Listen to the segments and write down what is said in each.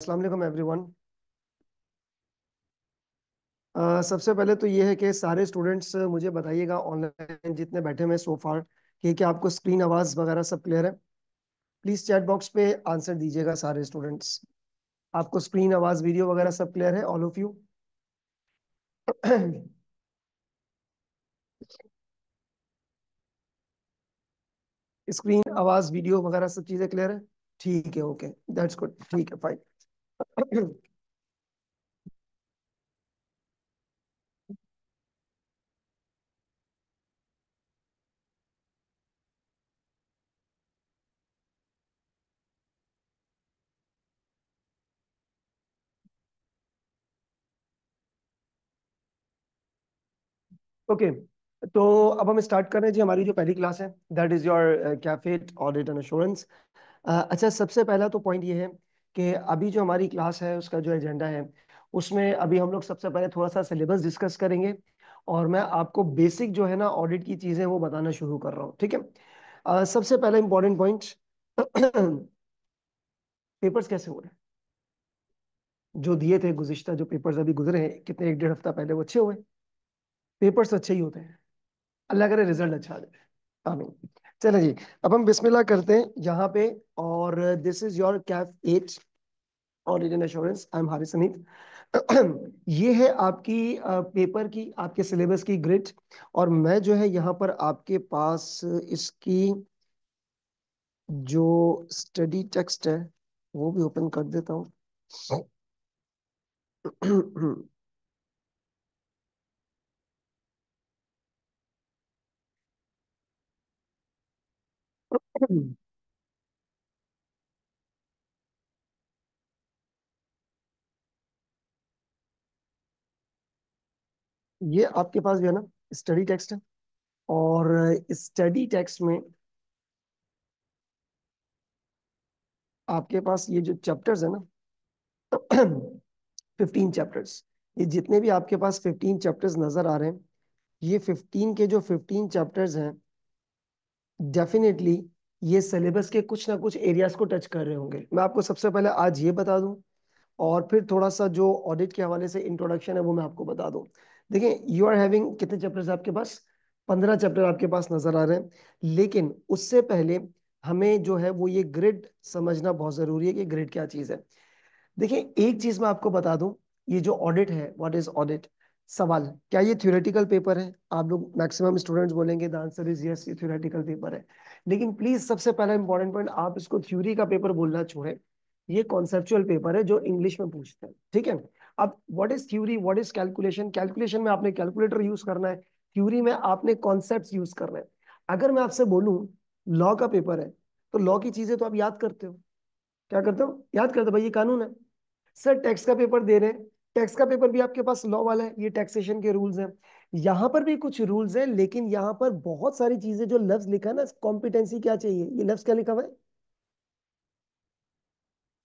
अस्सलाम वालेकुम एवरीवन। सबसे पहले तो ये है कि सारे स्टूडेंट्स मुझे बताइएगा ऑनलाइन जितने बैठे हुए सो फार कि क्या आपको स्क्रीन आवाज वगैरह सब क्लियर है। प्लीज चैट बॉक्स पे आंसर दीजिएगा सारे स्टूडेंट्स। आपको स्क्रीन आवाज वीडियो वगैरह सब क्लियर है ऑल ऑफ यू? स्क्रीन आवाज वीडियो वगैरह सब चीजें क्लियर है? ठीक है, ओके, दैट्स गुड, ठीक है, फाइन। ओके, तो अब हम स्टार्ट कर रहे हैं जी। हमारी जो पहली क्लास है दैट इज योर कैफेट ऑडिट एंड एश्योरेंस। अच्छा, सबसे पहला तो पॉइंट ये है कि अभी जो हमारी क्लास है उसका जो एजेंडा है उसमें अभी हम लोग सबसे पहले थोड़ा सा सिलेबस डिस्कस करेंगे और मैं आपको बेसिक जो है ना ऑडिट की चीजें वो बताना शुरू कर रहा हूँ, ठीक है? सबसे पहला इंपॉर्टेंट पॉइंट। पेपर्स कैसे हो रहे हैं? जो दिए थे गुज़िश्ता जो पेपर्स अभी गुजरे हैं कितने एक डेढ़ हफ्ता पहले, वो अच्छे हुए? पेपर्स अच्छे ही होते हैं। अल्लाह करे रिजल्ट अच्छा आ जाए, आमीन। चले जी, अब हम बिस्मिल्लाह करते हैं यहाँ पे। और this is your Kaif 8 audit and assurance. I am Haris Hanif. ये है आपकी पेपर की, आपके सिलेबस की ग्रिड। और मैं जो है यहाँ पर आपके पास इसकी जो स्टडी टेक्स्ट है वो भी ओपन कर देता हूँ। ये आपके पास जो है ना स्टडी टेक्स्ट है। और स्टडी टेक्स्ट में आपके पास ये जो चैप्टर्स है ना, 15 चैप्टर्स, ये जितने भी आपके पास 15 चैप्टर्स नजर आ रहे हैं, ये 15 के जो 15 चैप्टर्स हैं डेफिनेटली ये सिलेबस के कुछ ना कुछ एरियाज को टच कर रहे होंगे। मैं आपको सबसे पहले आज ये बता दूं और फिर थोड़ा सा जो ऑडिट के हवाले से इंट्रोडक्शन है वो मैं आपको बता दूं। देखिए, यू आर हैविंग कितने चैप्टर्स आपके पास? 15 चैप्टर आपके पास नजर आ रहे हैं। लेकिन उससे पहले हमें जो है वो ये ग्रिड समझना बहुत जरूरी है कि ग्रिड क्या चीज है। देखिए, एक चीज मैं आपको बता दूं, ये जो ऑडिट है, व्हाट इज ऑडिट? सवाल, क्या ये थ्योरेटिकल पेपर है? आप लोग मैक्सिमम स्टूडेंट्स बोलेंगे द आंसर इज यस, ये थ्योरेटिकल पेपर है। लेकिन प्लीज सबसे पहला इंपॉर्टेंट पॉइंट, आप इसको थ्योरी का पेपर बोलना छोड़ें। ये कॉन्सेप्चुअल पेपर है जो इंग्लिश में पूछते हैं, ठीक है? अब what is theory, what is calculation? Calculation में आपने कैलकुलेटर यूज करना है, थ्योरी में आपने कॉन्सेप्ट यूज करना है। अगर मैं आपसे बोलूं लॉ का पेपर है, तो लॉ की चीजें तो आप याद करते हो। क्या करते हो? याद करते हो, भाई ये कानून है। सर टैक्स का पेपर दे रहे हैं, टैक्स का पेपर भी आपके पास लॉ वाला है, ये टैक्सेशन के रूल्स हैं। यहां पर भी कुछ रूल्स हैं, लेकिन यहां पर बहुत सारी चीजें, जो लफ्ज लिखा है ना कॉम्पिटेंसी क्या चाहिए, ये लफ्ज क्या लिखा हुआ है?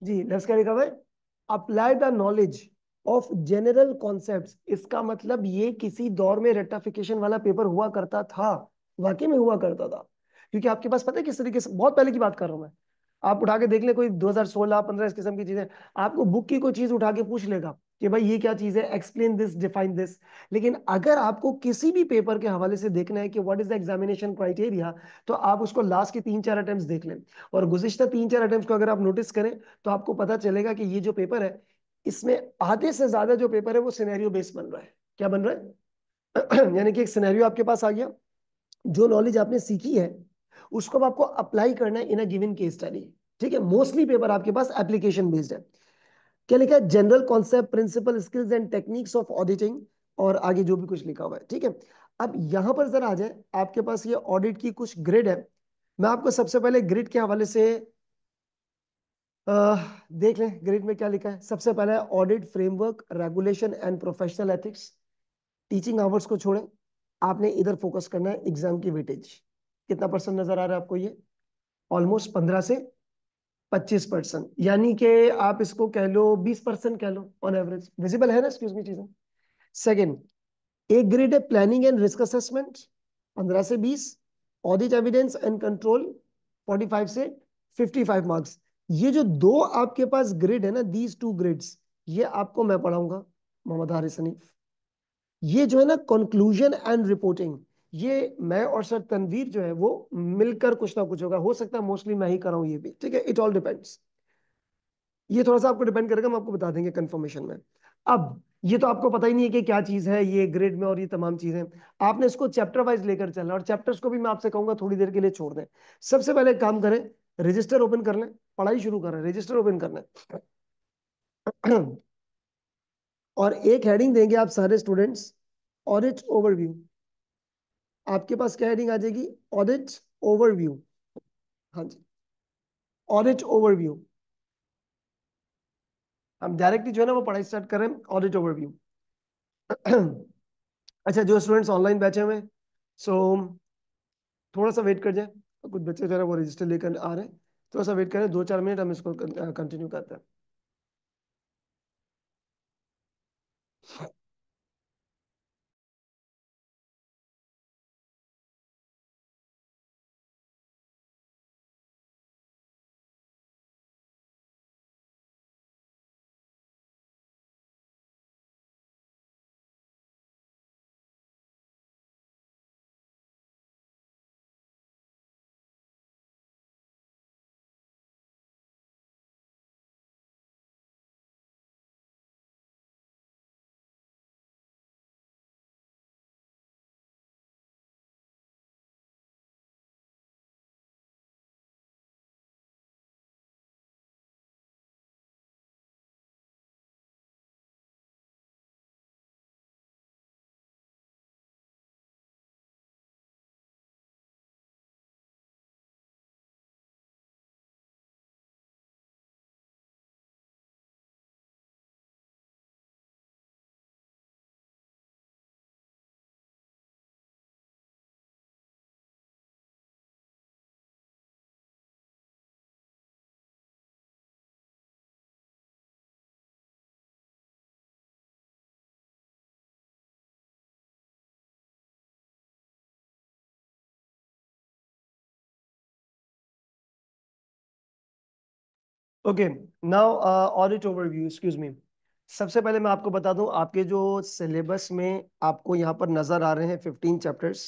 जी, लफ्ज क्या लिखा हुआ है? Apply the knowledge of general concepts. इसका मतलब ये किसी दौर में रेक्टाफिकेशन वाला पेपर हुआ करता था, वाकई में हुआ करता था। क्योंकि आपके पास पता है किस तरीके से, बहुत पहले की बात कर रहा हूं मैं, आप उठा के देख ले कोई 2016-15 इस किस्म की चीजें, आपको बुक की कोई चीज उठा के पूछ लेगा कि भाई ये क्या चीज है, एक्सप्लेन दिस, डिफाइन दिस। लेकिन अगर आपको किसी भी पेपर के हवाले से देखना है कि what is the examination criteria, तो आप उसको लास्ट के 3-4 अटेम्प्ट देख लें। और गुज़िश्ता 3-4 अटेम्प्ट को अगर आप नोटिस करें तो आपको पता चलेगा कि ये जो पेपर है, इसमें आधे से ज्यादा जो पेपर है वो सिनेरियो बेस्ड बन रहा है। क्या बन रहा है? यानी कि एक सिनेरियो आपके पास आ गया, जो नॉलेज आपने सीखी है उसको अब आपको अप्लाई करना है इन अ गिवन केस स्टडी। ठीक है, मोस्टली पेपर आपके पास एप्लीकेशन बेस्ड है। क्या लिखा है? General concept, principle, skills and techniques of auditing, और आगे जो भी कुछ लिखा हुआ है, ठीक है? अब यहां पर जरा आ जाए, आपके पास ये ऑडिट की कुछ ग्रिड है। मैं आपको सबसे पहले ग्रिड के हवाले से देख लें, ग्रिड में क्या लिखा है। सबसे पहला है audit framework, regulation and professional ethics. Teaching hours को छोड़ें, आपने इधर फोकस करना है एग्जाम की वेटेज। कितना परसेंट नजर आ रहा है आपको ये? ऑलमोस्ट 15 से 25%, यानी कि आप इसको कह लो 20% कह लो ऑन एवरेज। विजिबल है ना, एक्सक्यूज मी चीजें? सेकेंड, एक ग्रेड है प्लानिंग एंड रिस्क असेसमेंट, 15 से 20। ऑडिट एविडेंस एंड कंट्रोल, 45 से 55 मार्क्स। ये जो दो आपके पास ग्रिड है ना, दीज टू ग्रिड्स, ये आपको मैं पढ़ाऊंगा, मोहम्मद हारिस हनीफ। ये जो है ना कंक्लूजन एंड रिपोर्टिंग, ये मैं और सर तनवीर जो है वो मिलकर कुछ ना कुछ होगा, हो सकता है मोस्टली मैं ही कराऊं ये भी, ठीक है, इट ऑल डिपेंड्स। ये थोड़ा सा आपको डिपेंड करेगा, हम आपको बता देंगे कंफर्मेशन में। अब ये तो आपको पता ही नहीं है कि क्या चीज है ये ग्रिड में और ये तमाम चीजें, आपने इसको चैप्टर वाइज लेकर चलना, और चैप्टर्स को भी मैं आपसे कहूंगा थोड़ी देर के लिए छोड़ दें। सबसे पहले एक काम करें, रजिस्टर ओपन कर लें, पढ़ाई शुरू करें, रजिस्टर ओपन कर लें। और एक हेडिंग देंगे आप सारे स्टूडेंट्स, ऑडिट ओवरव्यू। आपके पास क्या हेडिंग आ जाएगी, ऑडिट ओवरव्यू। हाँ जी, ऑडिट ओवरव्यू। हम डायरेक्टली जो है ना वो पढ़ाई स्टार्ट करें, ऑडिट ओवरव्यू। अच्छा, जो स्टूडेंट्स ऑनलाइन बैठे हुए हैं, सो थोड़ा सा वेट कर जाए, कुछ बच्चे जो है वो रजिस्टर लेकर आ रहे हैं, थोड़ा सा वेट करें, 2-4 मिनट हम इसको कंटिन्यू करते हैं। Okay, now audit overview, excuse me. सबसे पहले मैं आपको बता दूं, आपके जो सिलेबस में आपको यहाँ पर नजर आ रहे हैं 15 चैप्टर्स।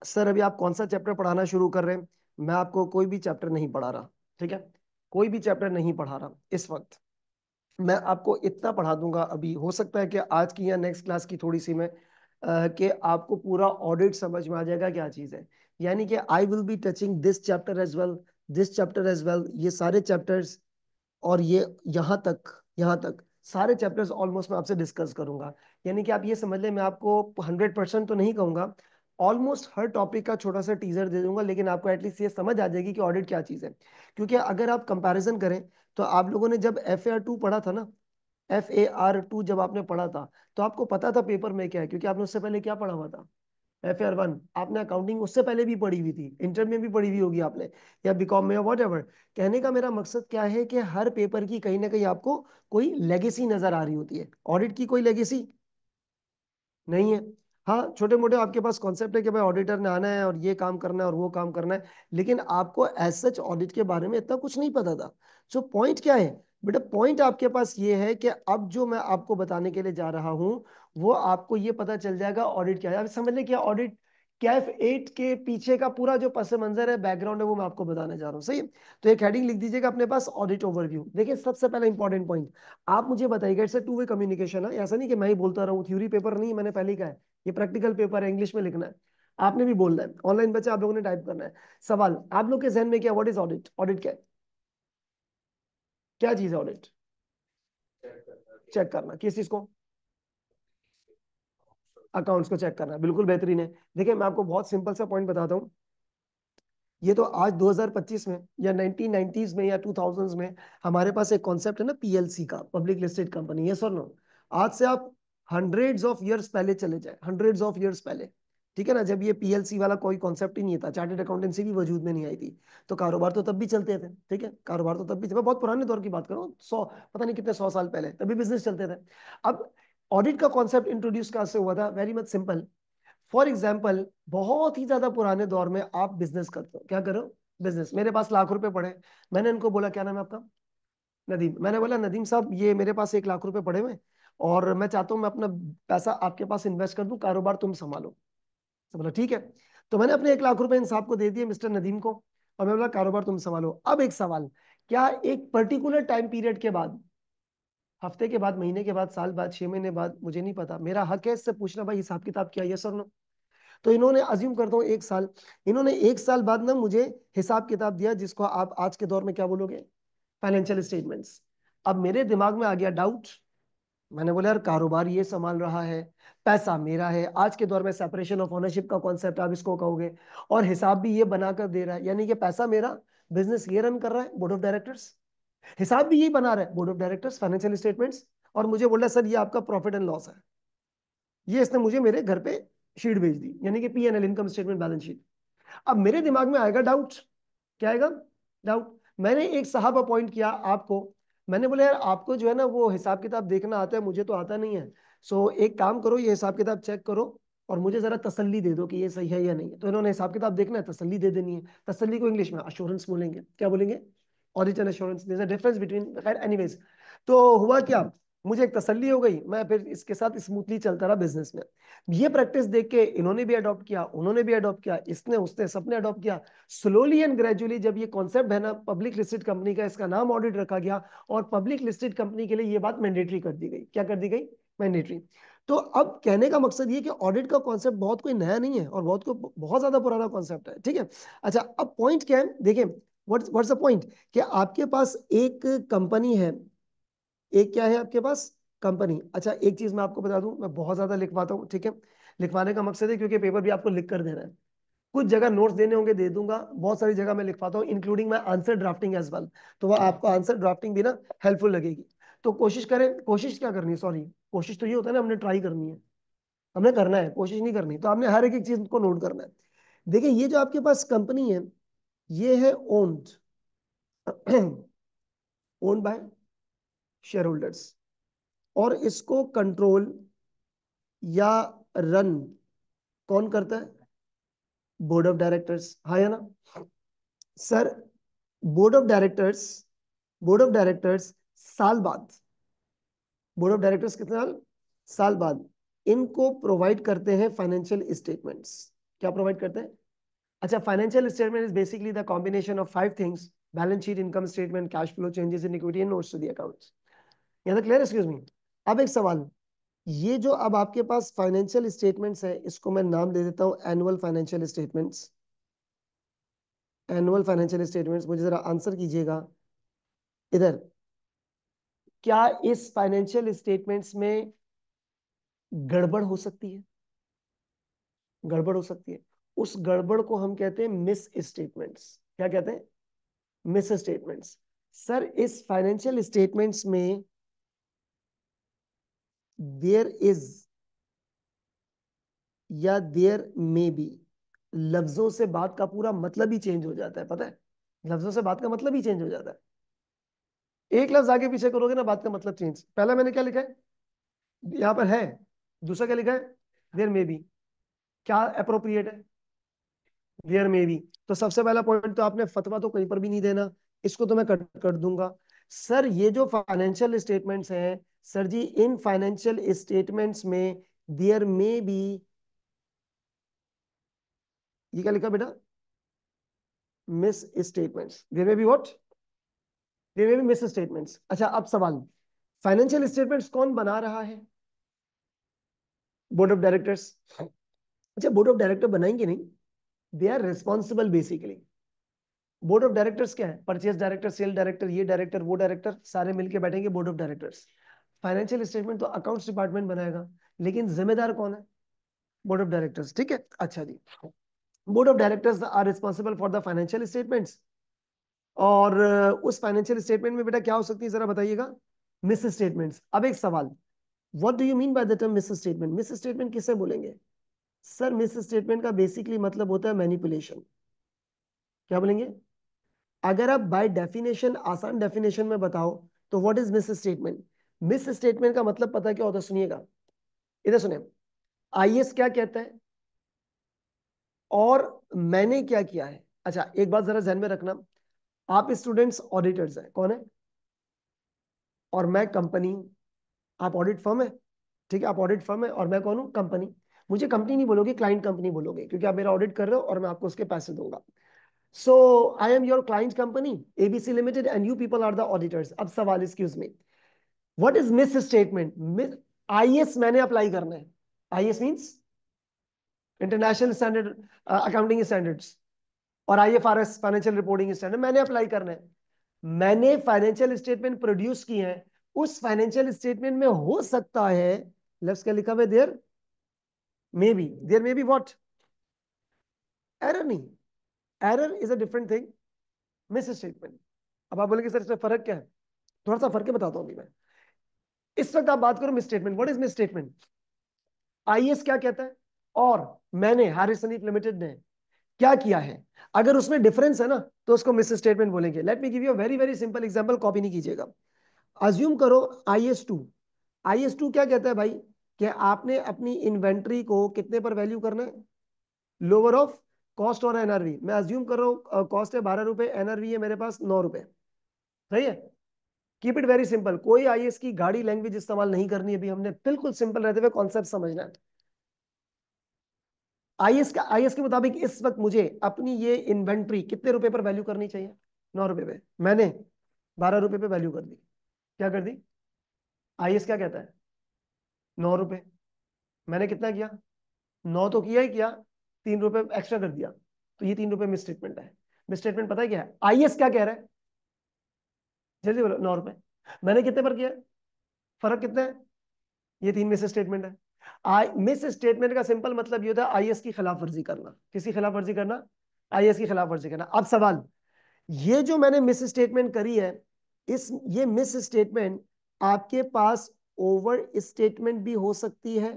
सर अभी आप कौन सा चैप्टर पढ़ाना शुरू कर रहे हैं? मैं आपको कोई भी चैप्टर नहीं पढ़ा रहा, ठीक है, कोई भी चैप्टर नहीं पढ़ा रहा इस वक्त। मैं आपको इतना पढ़ा दूंगा, अभी हो सकता है कि आज की या नेक्स्ट क्लास की थोड़ी सी में कि आपको पूरा ऑडिट समझ में आ जाएगा क्या चीज है। यानी कि I will be touching this chapter as well, this chapter as well, ये सारे चैप्टर्स, और ये यहाँ तक सारे चैप्टर्स ऑलमोस्ट मैं आपसे डिस्कस करूंगा। यानी कि आप ये समझ लें, मैं आपको 100% तो नहीं कहूंगा, ऑलमोस्ट हर टॉपिक का छोटा सा टीजर दे दूंगा, लेकिन आपको एटलीस्ट ये समझ आ जाएगी कि ऑडिट क्या चीज है। क्योंकि अगर आप कंपैरिजन करें, तो आप लोगों ने जब FAR 2 पढ़ा था ना, FAR 2 जब आपने पढ़ा था, तो आपको पता था पेपर में क्या है, क्योंकि आपने उससे पहले क्या पढ़ा हुआ था, FAR 1। आपने अकाउंटिंग उससे पहले भी पढ़ी हुई थी, इंटर में भी पढ़ी हुई होगी आपने, या बीकॉम में, या वॉट एवर। कहने का मेरा मकसद क्या है कि हर पेपर की कहीं ना कहीं आपको कोई लेगेसी नजर आ रही होती है, ऑडिट की कोई लेगेसी नहीं है। हाँ, छोटे मोटे आपके पास कॉन्सेप्ट है कि भाई ऑडिटर ने आना है और ये काम करना है और वो काम करना है, लेकिन आपको एज सच ऑडिट के बारे में इतना कुछ नहीं पता था। सो पॉइंट क्या है बेटा, पॉइंट आपके पास ये है कि अब जो मैं आपको बताने के लिए जा रहा हूं, वो आपको ये पता चल जाएगा ऑडिट क्या है। अब समझ लें क्या ऑडिट, कैफ 8 के पीछे का पूरा जो पस मंजर है, बैकग्राउंड है, वो मैं आपको बताने जा रहा हूँ, सही है? तो एक हेडिंग लिख दीजिएगा अपने पास, ऑडिट ओवरव्यू। देखिए सबसे पहला इंपॉर्टेंट पॉइंट, आप मुझे बताइएगा, इट्स टू वे कम्युनिकेशन है, ऐसा नहीं कि मैं ही बोलता रहूं, थ्योरी पेपर नहीं, मैंने पहले ही कहा है, ये प्रैक्टिकल पेपर है, इंग्लिश में लिखना है, आपने भी बोलना है, ऑनलाइन बच्चे आप लोगों ने टाइप करना है। सवाल आप लोग के जहन में क्या, व्हाट इज ऑडिट? ऑडिट क्या है, क्या चीज है ऑडिट? चेक करना किस चीज को? अकाउंट्स को चेक करना, बिल्कुल बेहतरीन है। देखिए मैं आपको बहुत सिंपल सा पॉइंट बताता हूँ, ये तो आज 2025 में या 1990s में या 2000s में हमारे पास एक कॉन्सेप्ट है ना, PLC का, public listed company, yes or no? आज से आप हंड्रेड्स ऑफ इयर्स पहले चले जाए, हंड्रेड्स ऑफ इयर्स पहले, ठीक है ना, जब ये PLC वाला कोई कॉन्सेप्ट ही नहीं था, चार्टेड अकाउंटेंसी भी वजूद में नहीं आई थी, तो कारोबार तो तब भी चलते थे, ठीक है, कारोबार तो तब भी थे, मैं बहुत पुराने दौर की बात कर रहा हूँ, 100, पता नहीं कितने 100 साल पहले, तभी बिजनेस चलते थे। अब ऑडिट का कॉन्सेप्ट इंट्रोड्यूस कहाँ से हुआ था? Very much simple. For example, बहुत ही ज्यादा पुराने दौर में आप बिजनेस करते हो, क्या करो, बिजनेस, मेरे पास लाख रुपए पड़े हैं। मैंने इनको बोला, क्या नाम है आपका? नदीम। मैंने बोला नदीम साहब, ये मेरे पास 1 लाख रुपए पड़े हुए हैं और मैं चाहता हूँ मैं अपना पैसा आपके पास इन्वेस्ट कर दूं, कारोबार तुम संभालो। तो बोला ठीक है। तो मैंने अपने 1 लाख रुपए इन साहब को दे दिए, मिस्टर नदीम को, और मैं बोला कारोबार तुम संभालो। अब एक सवाल, क्या एक पर्टिकुलर टाइम पीरियड के बाद, हफ्ते के बाद, महीने के बाद, साल बाद, 6 महीने बाद, मुझे नहीं पता, मेरा हक है इससे पूछना भाई हिसाब किताब क्या, यस और नो? तो इन्होंने अज्यूम करता हूँ 1 साल, इन्होंने 1 साल बाद ना मुझे हिसाब किताब दिया, जिसको आप आज के दौर में क्या बोलोगे? Financial statements. अब मेरे दिमाग में आ गया डाउट। मैंने बोला यार कारोबार ये संभाल रहा है, पैसा मेरा है, आज के दौर में सेपरेशन ऑफ ओनरशिप का कॉन्सेप्ट आप इसको कहोगे, और हिसाब भी ये बनाकर दे रहा है, यानी कि पैसा मेरा, बिजनेस ये रन कर रहा है बोर्ड ऑफ डायरेक्टर्स, हिसाब भी यही बना रहा है board of directors, financial statements, और मुझे बोल रहा है सर ये आपका प्रॉफिट एंड लॉस है। ये इसने मुझे मेरे घर पे शीट भेज दी, यानी कि P&L, income statement, balance sheet. अब मेरे दिमाग में आएगा डाउट, क्या आएगा? डाउट। मैंने एक साहब अपॉइंट किया आपको, मैंने बोला यार आपको जो है ना वो हिसाब किताब देखना आता है, मुझे तो आता नहीं है, सो एक काम करो, ये हिसाब किताब चेक करो और मुझे जरा तसल्ली दे दो कि ये सही है या नहीं है। तो इन्होंने हिसाब किताब देखना है, तसल्ली दे देनी है। तसल्ली को इंग्लिश में अश्योरेंस बोलेंगे, क्या बोलेंगे? Audit and assurance, there is a difference between, खैर एनीवेज। तो हुआ क्या, मुझे एक तसल्ली हो गई, मैं फिर इसके साथ स्मूथली चलता रहा बिजनेस में। ये प्रैक्टिस देख के इन्होंने भी अडॉप्ट किया, उन्होंने भी अडॉप्ट किया, इसने उसने सबने अडॉप्ट किया। स्लोली एंड ग्रेजुअली जब ये कॉन्सेप्ट है ना पब्लिक लिस्टेड कंपनी का, इसका नाम ऑडिट रखा गया, और पब्लिक लिस्टेड कंपनी के लिए ये बात मैंडेटरी कर दी गई। क्या कर दी गई? मैंडेटरी। तो अब कहने का मकसद ये कि ऑडिट का कॉन्सेप्ट बहुत कोई नया नहीं है, और बहुत ज्यादा पुराना कॉन्सेप्ट है, ठीक है। अच्छा, अब पॉइंट क्या है, देखिए, व्हाट्स द पॉइंट, कि आपके पास एक कंपनी है, एक क्या है आपके पास? कंपनी। अच्छा, एक चीज मैं आपको बता दूं, मैं बहुत ज्यादा लिखवाता हूँ, ठीक है। लिखवाने का मकसद है क्योंकि पेपर भी आपको लिख कर देना है, कुछ जगह नोट्स देने होंगे दे दूंगा, बहुत सारी जगह मैं लिखवाता हूँ, including my answer drafting as well. तो वो आपको आंसर ड्राफ्टिंग भी ना हेल्पफुल लगेगी। तो कोशिश करें, कोशिश क्या करनी है, सॉरी, कोशिश तो ये होता है ना हमने ट्राई करनी है, हमने करना है, कोशिश नहीं करनी। तो आपने हर एक एक चीज को नोट करना है। देखिए, ये जो आपके पास कंपनी है, ये है owned, owned by share holders, और इसको कंट्रोल या रन कौन करता है? बोर्ड ऑफ डायरेक्टर्स, हाँ या ना? Sir, board of directors, board of directors साल बाद, बोर्ड ऑफ डायरेक्टर्स कितने साल? साल बाद इनको प्रोवाइड करते हैं फाइनेंशियल स्टेटमेंट्स। क्या प्रोवाइड करते हैं? अच्छा, financial statement is basically the combination of 5 things: balance sheet, income statement, cash flow, changes in equity and notes to the accounts. यहाँ तक क्लियर? Excuse me. अब एक सवाल, ये जो अब आपके पास फाइनेंशियल स्टेटमेंट्स है, इसको मैं नाम दे देता हूं annual financial statements. Annual financial statements, मुझे जरा आंसर कीजिएगा इधर, क्या इस फाइनेंशियल स्टेटमेंट्स में गड़बड़ हो सकती है? गड़बड़ हो सकती है। उस गड़बड़ को हम कहते हैं मिस स्टेटमेंट्स। क्या कहते हैं? Miss statements. सर, इस फाइनेंशियल स्टेटमेंट्स में देयर इज या देयर में बी, लफ्जों से बात का पूरा मतलब ही चेंज हो जाता है, पता है? लफ्जों से बात का मतलब ही चेंज हो जाता है। एक लफ्ज आगे पीछे करोगे ना, बात का मतलब चेंज। पहला मैंने क्या लिखा है, यहां पर है, दूसरा क्या लिखा है? There may B. क्या अप्रोप्रिएट है? There may B. तो सबसे पहला पॉइंट तो आपने फतवा तो कहीं पर भी नहीं देना, इसको तो मैं कट कर दूंगा। सर, ये जो फाइनेंशियल स्टेटमेंट्स हैं, सर जी, इन फाइनेंशियल स्टेटमेंट्स में देयर में बी, ये क्या लिखा बेटा? Misstatements, there may be what? There may be misstatements. अच्छा, अब सवाल, फाइनेंशियल स्टेटमेंट्स कौन बना रहा है? Board of directors. अच्छा, बोर्ड ऑफ डायरेक्टर बनाएंगे नहीं, they are responsible basically. Board of directors क्या है? परचेज डायरेक्टर, सेल डायरेक्टर, ये डायरेक्टर, वो डायरेक्टर, सारे मिलके बैठेंगे board of directors. Financial statement तो अकाउंट्स डिपार्टमेंट बनाएगा, लेकिन जिम्मेदार कौन है? बोर्ड ऑफ डायरेक्टर्स, ठीक है। अच्छा जी, board of directors are responsible for the financial statements. और उस फाइनेंशियल स्टेटमेंट में बेटा क्या हो सकती है, जरा बताइएगा? Miss statements. अब एक सवाल, what do you mean by the term miss statement? Miss statement किसे बोलेंगे? सर, मिस स्टेटमेंट का बेसिकली मतलब होता है मैनिपुलेशन। क्या बोलेंगे? अगर आप बाय डेफिनेशन, आसान डेफिनेशन में बताओ, तो what is miss statement? Miss statement का मतलब पता है क्या होता है? सुनिएगा, इधर सुनिए। आईएएस क्या कहता है और मैंने क्या किया है, अच्छा एक बात जरा ध्यान में रखना, आप स्टूडेंट्स ऑडिटर्स हैं, कौन है, और मैं कंपनी हूं। आप ऑडिट फर्म है, ठीक है, आप ऑडिट फर्म है और मैं कौन हूं, कंपनी। मुझे कंपनी नहीं बोलोगे, क्लाइंट कंपनी बोलोगे, क्योंकि आप मेरा ऑडिट कर रहे हो और मैं आपको उसके पैसे दूंगा। So I am your client company ABC limited and you people are the auditors. अब सवाल, excuse me, what is misstatement? IAS मैंने अप्लाई करना है। IAS means international standard accounting standards, और आईएफआरएस फाइनेंशियल रिपोर्टिंग स्टैंडर्ड मैंने apply करना है। मैंने फाइनेंशियल स्टेटमेंट प्रोड्यूस किए हैं, उस फाइनेंशियल स्टेटमेंट में हो सकता है, लेफ्ट क्या लिखा हुआ है, there may be what, error नहीं, error is a different thing, misstatement. अब आप बोलेंगे सर इसमें फर्क क्या है, थोड़ा सा फर्क है, बताता हूं अभी मैं। इस वक्त आप बात करो miss statement, what is miss statement, IAS क्या कहता है, और मैंने हारिस सनीफ लिमिटेड ने क्या किया है, अगर उसमें डिफरेंस है ना तो उसको मिस स्टेटमेंट बोलेंगे। Let me give you a very very simple example, copy नहीं कीजिएगा। अज्यूम करो आईएस 2, आईएस 2 क्या कहता है भाई, कि आपने अपनी इन्वेंट्री को कितने पर वैल्यू करना है, लोअर ऑफ कॉस्ट और एनआरवी। मैं अज्यूम कर रहा हूं कॉस्ट है 12 रुपए, एनआरवी है मेरे पास 9 रुपए, सही है। कीप इट वेरी सिंपल, कोई आईएएस की गाड़ी लैंग्वेज इस्तेमाल नहीं करनी है, अभी हमने बिल्कुल सिंपल रहते हुए कॉन्सेप्ट समझना है। आईएएस के मुताबिक इस वक्त मुझे अपनी ये इन्वेंट्री कितने रुपए पर वैल्यू करनी चाहिए, 9 रुपए पे। मैंने 12 रुपए पे वैल्यू कर दी, क्या कर दी, आईएएस क्या कहता है, 9 रुपए। मैंने कितना किया, 9 तो किया ही किया, 3 रुपए एक्स्ट्रा कर दिया, तो ये 3 रुपए मिस स्टेटमेंट है। मिस स्टेटमेंट पता है क्या है, आईएएस क्या कह रहा है, जल्दी बोलो, 9 रुपए। मैंने कितने पर किया, फर्क कितना है, ये 3 मिस स्टेटमेंट है। आई मिस स्टेटमेंट का सिंपल मतलब ये होता है आईएएस की खिलाफ वर्जी करना। किसकी खिलाफ वर्जी करना, आईएएस की खिलाफ वर्जी करना। अब सवाल, ये जो मैंने मिस स्टेटमेंट करी है, इस ये मिस स्टेटमेंट आपके पास ओवर स्टेटमेंट भी हो सकती है,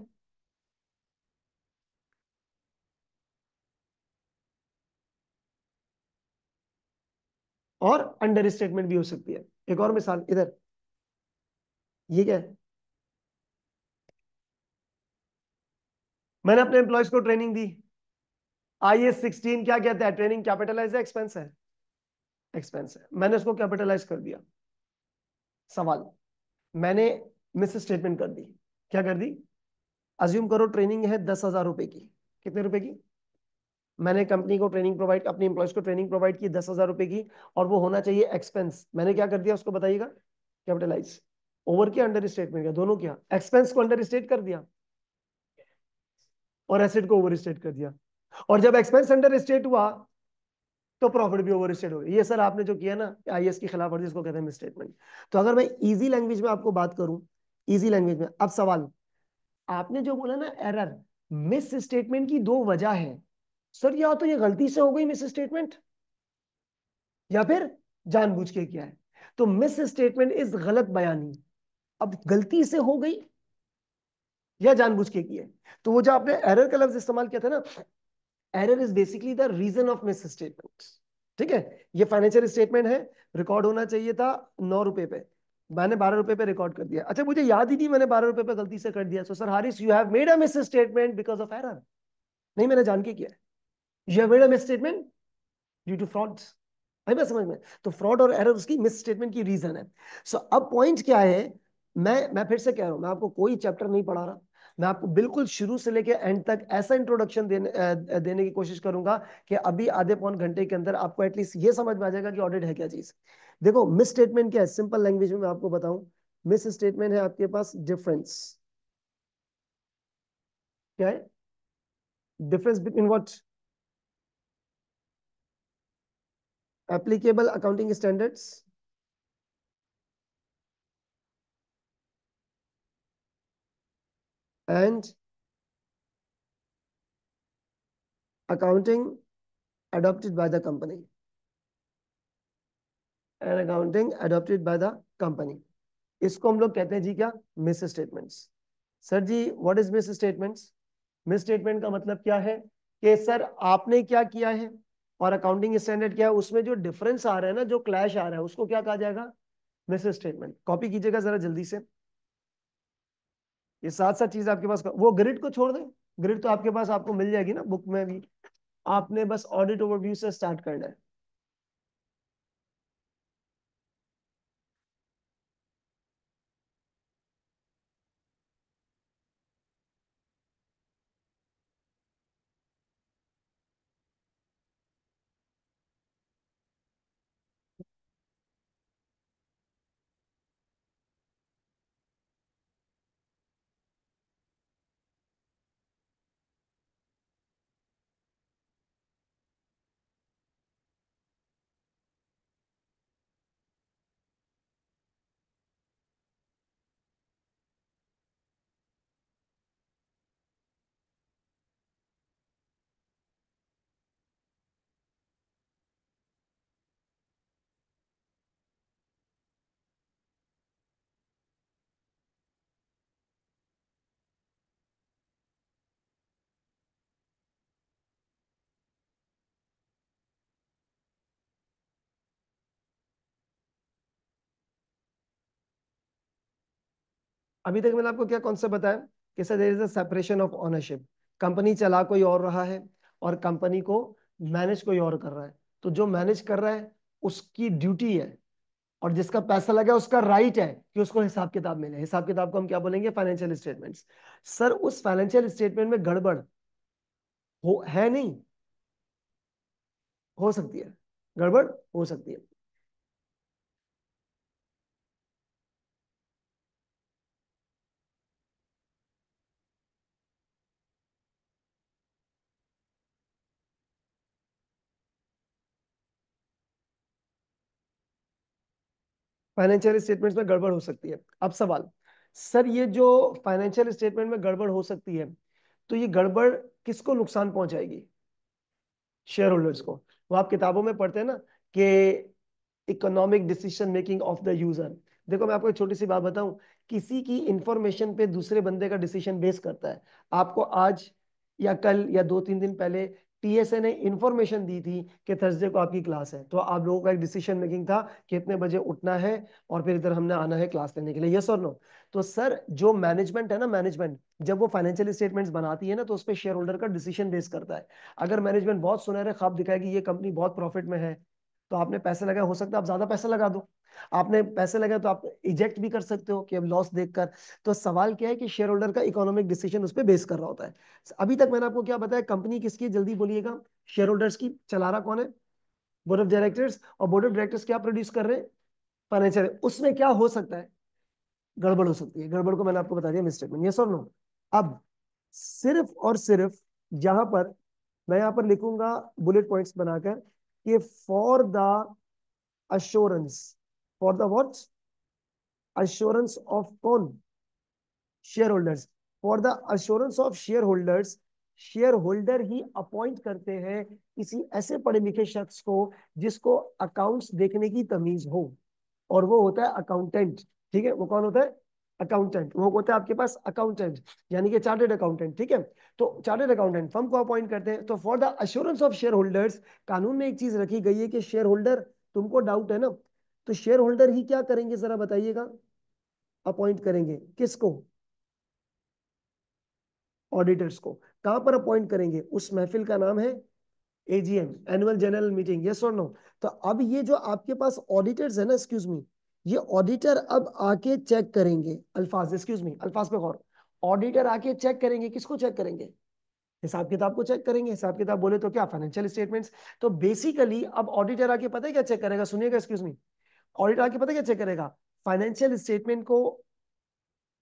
और अंडर स्टेटमेंट भी हो सकती है। एक और मिसाल इधर, ये क्या है, मैंने अपने एम्प्लॉयज को ट्रेनिंग दी। IS 16 क्या कहता है, ट्रेनिंग कैपिटलाइज है एक्सपेंस है, एक्सपेंस है, मैंने उसको कैपिटलाइज कर दिया। सवाल, मैंने मिस स्टेटमेंट कर दी, क्या कर दी, अज्यूम करो ट्रेनिंग है 10,000 रुपए की, कितने रुपए की, मैंने कंपनी को ट्रेनिंग प्रोवाइड, अपनी एम्प्लॉयज को ट्रेनिंग प्रोवाइड की 10,000 रुपए की, और वो होना चाहिए एक्सपेंस। मैंने क्या कर दिया उसको बताइएगा, कैपिटलाइज। ओवर किया अंडर स्टेटमेंट किया, दोनों किया, एक्सपेंस को अंडर स्टेट कर दिया और एसेट को ओवर स्टेट कर दिया, और जब एक्सपेंस अंडर स्टेट हुआ तो प्रॉफिट भी ओवर स्टेट हो गया। ये सर आपने जो किया ना आईएएस की खिलाफ वर्जी, इसको कहते हैं मिस स्टेटमेंट। तो अगर मैं इजी लैंग्वेज में आपको बात करूं, इजी लैंग्वेज में, अब सवाल, आपने जो बोला ना एरर, मिस स्टेटमेंट की दो वजह है सर, या तो ये गलती से हो गई मिस स्टेटमेंट, या फिर जानबूझ के किया है। तो मिस स्टेटमेंट इज गलत बयानी, अब गलती से हो गई या जानबूझ के की है। तो वो जो आपने एरर का लफ्ज इस्तेमाल किया था ना, error is basically the reason of misstatement, ठीक है। ये फाइनेंशियल स्टेटमेंट है, रिकॉर्ड होना चाहिए था 9 रुपए पे, मैंने 12 रुपए पे रिकॉर्ड कर दिया। अच्छा मुझे याद ही नहीं मैंने 12 रुपए पे गलती से कर दिया, so sir Haris you have made a misstatement because of error. नहीं, मैंने जान के किया, you have made a misstatement due to fraud. भाई मैं समझ में, तो फ्रॉड और एरर उसकी मिस स्टेटमेंट की रीजन है। सो अब पॉइंट क्या है, मैं फिर से कह रहा हूं, मैं आपको कोई चैप्टर नहीं पढ़ा रहा, मैं आपको बिल्कुल शुरू से लेकर एंड तक ऐसा इंट्रोडक्शन देने की कोशिश करूंगा कि अभी आधे पौन घंटे के अंदर आपको एटलीस्ट ये समझ में आ जाएगा कि ऑडिट है क्या चीज। देखो मिस स्टेटमेंट क्या है, सिंपल लैंग्वेज में मैं आपको बताऊं, मिस स्टेटमेंट है आपके पास डिफरेंस, क्या है, difference between what, applicable accounting standards and accounting adopted by the company, and accounting adopted by the company, इसको हम लोग कहते हैं जी क्या, मिस स्टेटमेंट्स। सर जी what is misstatements, misstatement का मतलब क्या है, कि सर आपने क्या किया है और अकाउंटिंग स्टैंडर्ड क्या है, उसमें जो डिफरेंस आ रहा है ना, जो क्लैश आ रहा है, उसको क्या कहा जाएगा, मिस स्टेटमेंट। कॉपी कीजिएगा जरा जल्दी से, ये साथ साथ चीज आपके पास, वो ग्रिड को छोड़ दें, ग्रिड तो आपके पास आपको मिल जाएगी ना बुक में भी, आपने बस ऑडिट ओवरव्यू से स्टार्ट करना है। अभी तक मैंने आपको क्या कॉन्सेप्ट बताया कि sir there is a separation of ownership. Company चला कोई और रहा है और कंपनी को मैनेज कोई और कर रहा है। तो जो मैनेज कर रहा है उसकी ड्यूटी है, और जिसका पैसा लगा उसका राइट है कि उसको हिसाब किताब मिले। हिसाब किताब को हम क्या बोलेंगे? Financial statements. सर उस फाइनेंशियल स्टेटमेंट में गड़बड़ हो है नहीं, हो सकती है, गड़बड़ हो सकती है। फाइनेंशियल स्टेटमेंट्स में गड़बड़ हो सकती है। अब सवाल, सर ये जो फाइनेंशियल स्टेटमेंट में गड़बड़ हो सकती है, तो ये गड़बड़ किसको नुकसान पहुंचाएगी? शेयर होल्डर्स को। वो आप किताबों में पढ़ते हैं ना कि economic decision making of the user. देखो मैं आपको एक छोटी सी बात बताऊं, किसी की इंफॉर्मेशन पे दूसरे बंदे का डिसीजन बेस करता है। आपको आज या कल या 2-3 दिन पहले टीएसए ने इंफॉर्मेशन दी थी कि थर्सडे को आपकी क्लास है, तो आप लोगों का एक डिसीजन मेकिंग था कि इतने बजे उठना है और फिर इधर हमने आना है क्लास लेने के लिए, यस और नो? तो सर जो मैनेजमेंट है ना, मैनेजमेंट जब वो फाइनेंशियल स्टेटमेंट्स बनाती है ना, तो उस पर शेयर होल्डर का डिसीजन बेस करता है। अगर मैनेजमेंट बहुत सुनहरे ख्वाब दिखाएगी ये कंपनी बहुत प्रॉफिट में है, तो आपने पैसे लगाए, हो सकता है आप ज्यादा पैसे लगा दो। आपने पैसे लगाए तो आप इजेक्ट भी कर सकते हो कि अब लॉस देखकर। तो सवाल क्या है कि शेयर होल्डर का इकोनॉमिक डिसीजन उस पर बेस कर रहा होता है। अभी तक मैंने आपको क्या बताया, कंपनी किसकी है? जल्दी बोलिएगा। शेयर होल्डर्स की। चला रहा कौन है? Board of directors. और बोर्ड ऑफ डायरेक्टर्स क्या प्रोड्यूस कर रहे हैं? फाइनेंशियल। उसमें क्या हो सकता है? गड़बड़ हो सकती है। गड़बड़ को मैंने आपको बता दिया मिसस्टेटमेंट, यस और नो? अब सिर्फ और सिर्फ यहां पर मैं यहां पर लिखूंगा बुलेट पॉइंट्स बनाकर कि for the assurance, for the what? Assurance of कौन? Shareholders. For the assurance of shareholders, shareholder ही अपॉइंट करते हैं किसी ऐसे पढ़े लिखे शख्स को जिसको अकाउंट्स देखने की तमीज हो, और वो होता है अकाउंटेंट। ठीक है, वो कौन होता है? अकाउंटेंट। वो होता है आपके पास अकाउंटेंट, यानी कि चार्टेड अकाउंटेंट। ठीक है, तो चार्टेड अकाउंटेंट फर्म को अपॉइंट करते हैं। तो for the assurance of share holders, कानून में एक चीज रखी गई है कि शेयर होल्डर, तुमको डाउट है ना, तो शेयर होल्डर ही क्या करेंगे जरा बताइएगा? अपॉइंट करेंगे किसको? ऑडिटर्स को। कहां पर अपॉइंट करेंगे? उस महफिल का नाम है AGM, annual general meeting, yes or no? तो अब ये जो आपके पास ऑडिटर्स है ना, एक्सक्यूज मी, ये ऑडिटर अब आके चेक करेंगे। अल्फाज, एक्सक्यूज मी, अल्फाज पे गौर। ऑडिटर आके चेक करेंगे, किसको चेक करेंगे? हिसाब किताब को चेक करेंगे। हिसाब किताब बोले तो क्या? Financial statements. तो बेसिकली अब ऑडिटर आके पता है क्या चेक करेगा? सुनिएगा, एक्सक्यूज मी। ऑडिटर आके पता है क्या चेक करेगा? फाइनेंशियल स्टेटमेंट को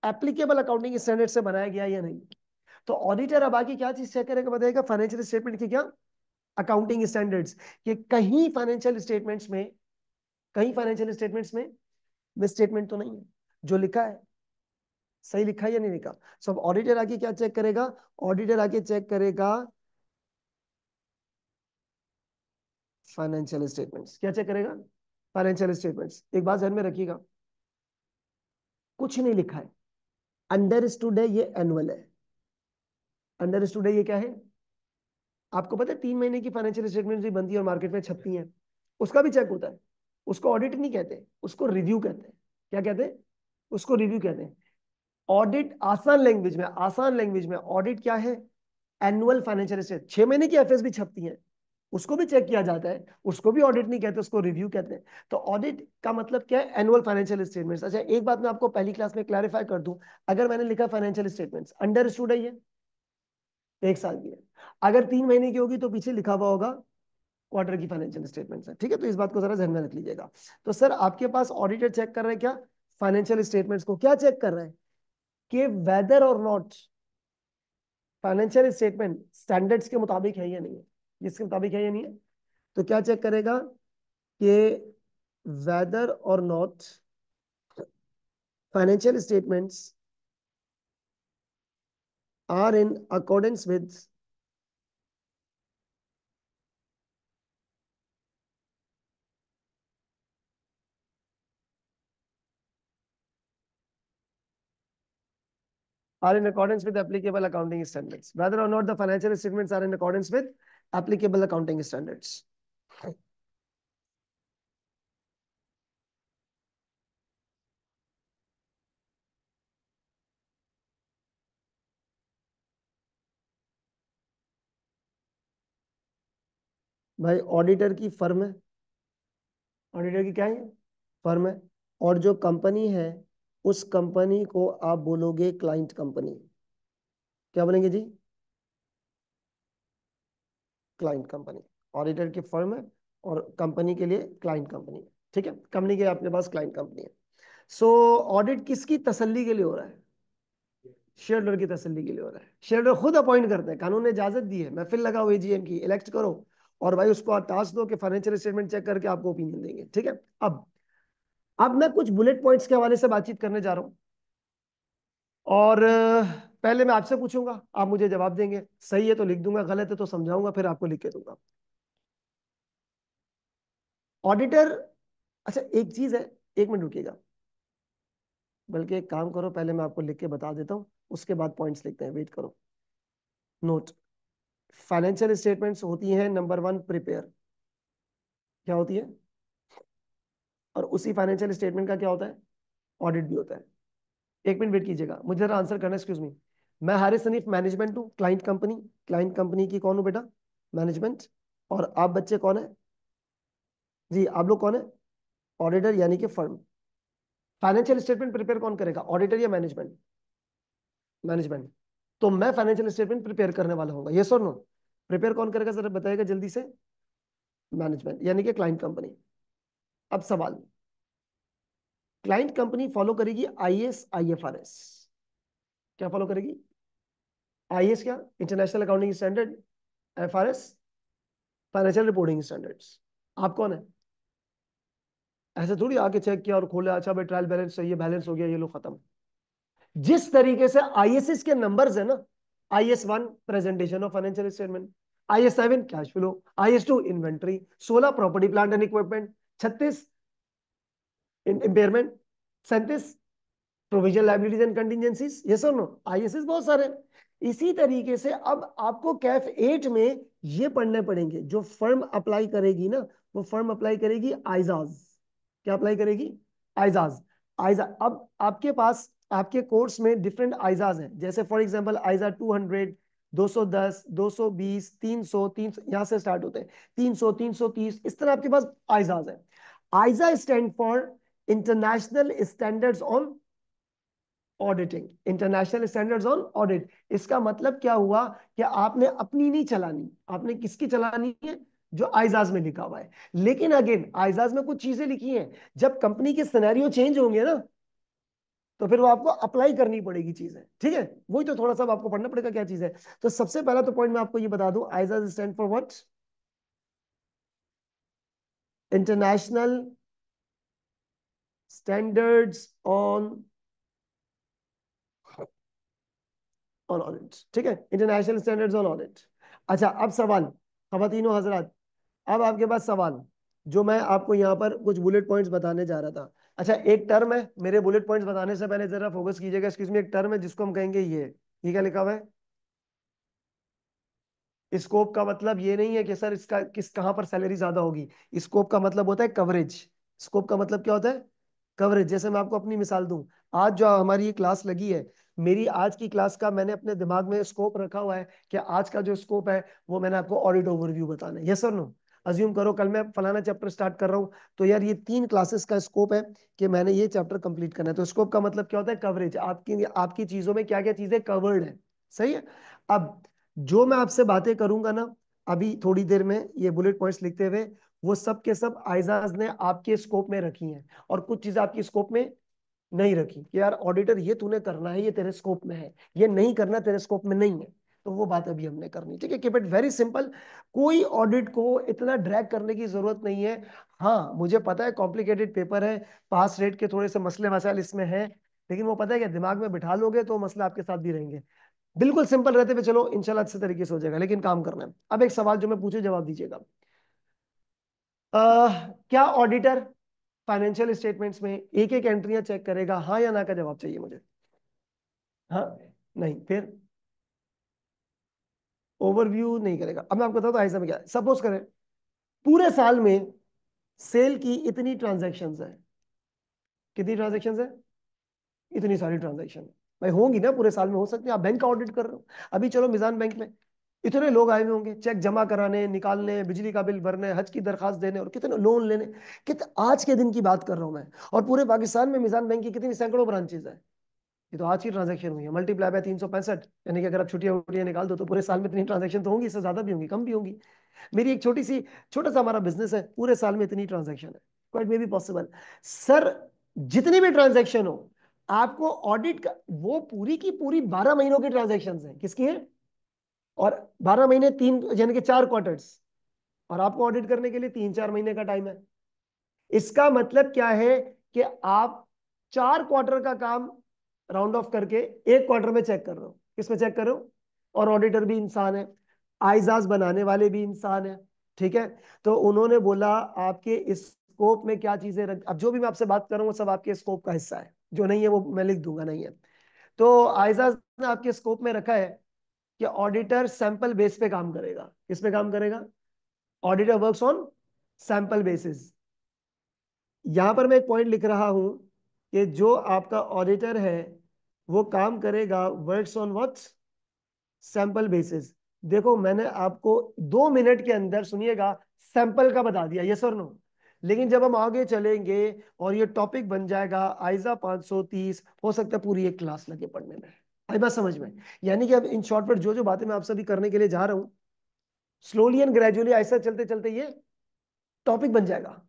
एप्लीकेबल अकाउंटिंग स्टैंडर्ड से बनाया गया या नहीं। तो ऑडिटर अब आगे क्या चीज चेक करेगा बताएगा? फाइनेंशियल स्टेटमेंट की क्या? Accounting standards. कि कहीं फाइनेंशियल स्टेटमेंट्स में, कहीं फाइनेंशियल स्टेटमेंट्स में मिस स्टेटमेंट तो नहीं है, जो लिखा है सही लिखा है या नहीं लिखा। सो अब ऑडिटर आके क्या चेक करेगा? ऑडिटर आके चेक करेगा फाइनेंशियल स्टेटमेंट्स। क्या चेक करेगा? Financial statements. एक बात ध्यान में रखिएगा, कुछ नहीं लिखा है, अंडरस्टूड है ये एनुअल है। अंडरस्टूड है ये क्या है? आपको पता है 3 महीने की फाइनेंशियल स्टेटमेंट भी बनती है और मार्केट में छपती है, उसका भी चेक होता है। उसको ऑडिट नहीं कहते, उसको रिव्यू कहते हैं। क्या कहते हैं? उसको रिव्यू कहते हैं। ऑडिट आसान लैंग्वेज में, आसान लैंग्वेज में ऑडिट क्या है? एनुअल फाइनेंशियल स्टेटमेंट, 6 महीने की एफएस भी छपती है, उसको भी चेक किया जाता है, उसको भी ऑडिट नहीं कहते, उसको रिव्यू कहते हैं। तो ऑडिट का मतलब क्या है? Annual financial statements. अच्छा एक बात मैं आपको पहली क्लास में क्लैरिफाई कर दूं, अगर मैंने लिखा फाइनेंशियल स्टेटमेंट्स, अंडरस्टूड है ये, 1 साल की है। अगर 3 महीने की होगी तो पीछे लिखा हुआ होगा क्वार्टर की फाइनेंशियल स्टेटमेंट्स है, ठीक है? तो इस बात को जरा ध्यान में रख लीजिएगा। तो सर आपके पास ऑडिटर चेक कर रहे हैं क्या? फाइनेंशियल स्टेटमेंट्स को क्या चेक कर रहे हैं कि whether or not financial statement standards के मुताबिक है या नहीं है, जिसके मुताबिक है या नहीं है। तो क्या चेक करेगा कि whether or not financial statements are in accordance with are in accordance with applicable accounting standards. Whether or not the financial statements are in accordance with applicable accounting standards. भाई ऑडिटर की firm है, auditor की क्या है? Firm है। और जो company है उस कंपनी को आप बोलोगे क्लाइंट कंपनी। क्या बोलेंगे जी? Client company. ऑडिटर की फर्म है और कंपनी के लिए क्लाइंट कंपनी है, ठीक है? कंपनी के अपने पास क्लाइंट कंपनी है। सो ऑडिट किसकी तसल्ली के लिए हो रहा है? शेयर होल्डर की तसल्ली के लिए हो रहा है। शेयर होल्डर खुद अपॉइंट करते हैं, कानून ने इजाजत दी है, महफिल लगाओ एजीएम की, इलेक्ट करो और भाई उसको टास्क दो कि फाइनेंशियल स्टेटमेंट चेक करके आपको ओपिनियन देंगे, ठीक है? अब मैं कुछ बुलेट पॉइंट्स के हवाले से बातचीत करने जा रहा हूं और पहले मैं आपसे पूछूंगा, आप मुझे जवाब देंगे, सही है तो लिख दूंगा, गलत है तो समझाऊंगा, फिर आपको लिख के दूंगा। ऑडिटर, अच्छा एक चीज है, 1 मिनट रुकिएगा, बल्कि एक काम करो, पहले मैं आपको लिख के बता देता हूँ, उसके बाद पॉइंट्स लिखते हैं, वेट करो। नोट, फाइनेंशियल स्टेटमेंट्स होती हैं नंबर 1 प्रिपेयर, क्या होती है? और उसी फाइनेंशियल स्टेटमेंट का क्या होता है? ऑडिट भी होता है। 1 मिनट वेट कीजिएगा, मुझे जरा आंसर करना, एक्सक्यूज मी। मैं हारिस हनीफ, मैनेजमेंट हूँ, क्लाइंट कंपनी, क्लाइंट कंपनी की कौन हूँ बेटा? मैनेजमेंट। और आप बच्चे कौन है जी? आप लोग कौन है? ऑडिटर यानी कि फर्म। फाइनेंशियल स्टेटमेंट प्रिपेयर कौन करेगा, ऑडिटर या मैनेजमेंट? मैनेजमेंट। तो मैं फाइनेंशियल स्टेटमेंट प्रिपेयर करने वाला हूँ, ये नो? प्रिपेयर कौन करेगा जरा बताएगा जल्दी से? मैनेजमेंट यानी कि क्लाइंट कंपनी। अब सवाल, क्लाइंट कंपनी फॉलो करेगी आईएएस आईएफआरएस। क्या फॉलो करेगी? आईएएस क्या? International accounting standard. FRS financial reporting standards. आप कौन है? ऐसे थोड़ी आके चेक किया और खोला, अच्छा भाई ट्रायल बैलेंस चाहिए, बैलेंस हो गया, ये लो खत्म। जिस तरीके से आईएसएस के नंबर्स है ना, IS 1 presentation of financial statement, IS 7 cash flow, IS 2 inventory, 16 property plant and equipment, 36 impairment, 37 provision liabilities and contingencies, ये सब नो आईएसएस बहुत सारे। इसी तरीके से अब आपको कैफ 8 में ये पढ़ने पड़ेंगे, जो फर्म अप्लाई करेगी ना, वो फर्म अप्लाई करेगी आइजाज। क्या अप्लाई करेगी? आइजाज। आइजा, अब आपके पास आपके कोर्स में डिफरेंट आइजाज हैं, जैसे फॉर एग्जांपल आइजा 200, 210, 220, 300, 300 यहां से स्टार्ट होते हैं, 300, 330, इस तरह आपके पास आइजाज है। ISA stand for international standards on auditing, international standards on audit. इसका मतलब क्या हुआ कि आपने अपनी नहीं चलानी, आपने किसकी चलानी है? जो आइजाज में लिखा हुआ है। लेकिन अगेन आइजाज में कुछ चीजें लिखी हैं, जब कंपनी के सिनेरियो चेंज होंगे ना, तो फिर वो आपको अप्लाई करनी पड़ेगी चीजें, ठीक है? वही तो थोड़ा सा आपको पढ़ना पड़ेगा क्या चीज है। तो सबसे पहला तो पॉइंट मैं आपको ये बता दूं, ISAs stand for what? International standards on on audit, ठीक है? International standards on audit. अच्छा अब सवाल, खवातीनो हजरात, अब आपके पास सवाल, जो मैं आपको यहाँ पर कुछ बुलेट पॉइंट्स बताने जा रहा था। अच्छा एक टर्म है, मेरे बुलेट पॉइंट्स बताने से पहले जरा फोकस कीजिएगा, इसमें एक टर्म है जिसको हम कहेंगे ये क्या लिखा हुआ है? स्कोप का मतलब ये नहीं है कि सर इसका किस कहां पर सैलरी ज्यादा होगी। स्कोप का मतलब होता है कवरेज। स्कोप का मतलब क्या होता है? कवरेज। जैसे मैं आपको अपनी मिसाल दूं, आज जो हमारी ये क्लास लगी है, मेरी आज की क्लास का मैंने अपने दिमाग में स्कोप रखा हुआ है कि आज का जो स्कोप है वो मैंने आपको ऑडिट ओवरव्यू बताना है, यस और नो। अज्यूम करो कल मैं फलाना चैप्टर स्टार्ट कर रहा हूँ, तो यार ये 3 क्लासेस का स्कोप है कि मैंने ये चैप्टर कंप्लीट करना है। तो स्कोप का मतलब क्या होता है? कवरेज, आपकी आपकी चीजों में क्या क्या चीजें कवर्ड है। सही है। अब जो मैं आपसे बातें करूंगा ना अभी थोड़ी देर में, ये बुलेट पॉइंट्स लिखते हुए, वो सब के सब आइजाज ने आपके स्कोप में रखी हैं, और कुछ चीजें आपकी स्कोप में नहीं रखी कि यार ऑडिटर ये तूने करना है, ये तेरे स्कोप में है, ये नहीं करना तेरे स्कोप में नहीं है। तो वो बात अभी हमने करनी, ठीक है। Keep it very simple. कोई ऑडिट को इतना ड्रैग करने की जरूरत नहीं है। हाँ मुझे पता है कॉम्प्लिकेटेड पेपर है, पास रेट के थोड़े से मसले मसाइल इसमें है, लेकिन वो पता है कि दिमाग में बिठा लोगे तो मसले आपके साथ भी रहेंगे। बिल्कुल सिंपल रहते हुए चलो इंशाल्लाह अच्छे तरीके से हो जाएगा, लेकिन काम करना है। अब एक सवाल जो मैं पूछे जवाब दीजिएगा। क्या ऑडिटर फाइनेंशियल स्टेटमेंट्स में एक एक एंट्रियां चेक करेगा? हाँ या ना का जवाब चाहिए मुझे। हाँ, नहीं, फिर ओवरव्यू नहीं करेगा। अब मैं आपको बताता हूँ ऐसा में क्या है। सपोज करें पूरे साल में सेल की इतनी ट्रांजैक्शंस है। कितनी ट्रांजैक्शंस है? इतनी सारी ट्रांजैक्शन भाई होंगी ना पूरे साल में, हो सकती है। आप बैंक का ऑडिट कर रहे हो, अभी चलो मिजान बैंक में इतने लोग आए हुए होंगे चेक जमा कराने, निकालने, बिजली का बिल भरने, हज की दरखास्त देने, और कितने लोन लेने। कितने आज के दिन की बात कर रहा हूं मैं। और पूरे पाकिस्तान में मिजान बैंक की कितनी सैकड़ों ब्रांचेज है। ये तो आज की ट्रांजैक्शन हुई है, मल्टीप्लाई बाय 365, यानी कि अगर आप छुट्टियां वुट्टियां निकाल दो तो पूरे साल में इतनी ट्रांजैक्शन तो होंगी, इससे ज्यादा भी होंगी, कम भी होंगी। मेरी एक छोटा सा हमारा बिजनेस है, पूरे साल में इतनी ट्रांजैक्शन है। Quite may be possible. Sir जितनी भी ट्रांजैक्शन हो, आपको ऑडिट का, वो पूरी की पूरी 12 महीनों की ट्रांजैक्शन है, किसकी है? और 12 महीने, तीन यानी कि 4 क्वार्टर्स, और आपको ऑडिट करने के लिए 3-4 महीने का टाइम है। इसका मतलब क्या है कि आप 4 क्वार्टर का काम राउंड ऑफ करके एक क्वार्टर में चेक कर रहे हो। किसमें चेक कर रहे हो? और ऑडिटर भी इंसान है, आइजाज बनाने वाले भी इंसान है, ठीक है। तो उन्होंने बोला आपके इस स्कोप में क्या चीजें रख, अब जो भी मैं आपसे बात कर रहा हूँ वो सब आपके स्कोप का हिस्सा है, जो नहीं है वो मैं लिख दूंगा, नहीं है। तो आइजाज ने आपके स्कोप में रखा है कि ऑडिटर सैंपल बेस पे काम करेगा। किस पे काम करेगा? Auditor works on sample basis. यहां पर मैं एक पॉइंट लिख रहा हूं कि जो आपका ऑडिटर है वो काम करेगा works on what? Sample basis. देखो मैंने आपको 2 मिनट के अंदर, सुनिएगा, सैंपल का बता दिया, यस और नो। लेकिन जब हम आगे चलेंगे और ये टॉपिक बन जाएगा आइजा 530, हो सकता है पूरी एक क्लास लगे पढ़ने में। आई बात समझ में? यानी कि अब इन शॉर्ट पर जो जो बातें मैं आप सभी करने के लिए जा रहा हूं, स्लोली एंड ग्रेजुअली ऐसा चलते चलते ये टॉपिक बन जाएगा,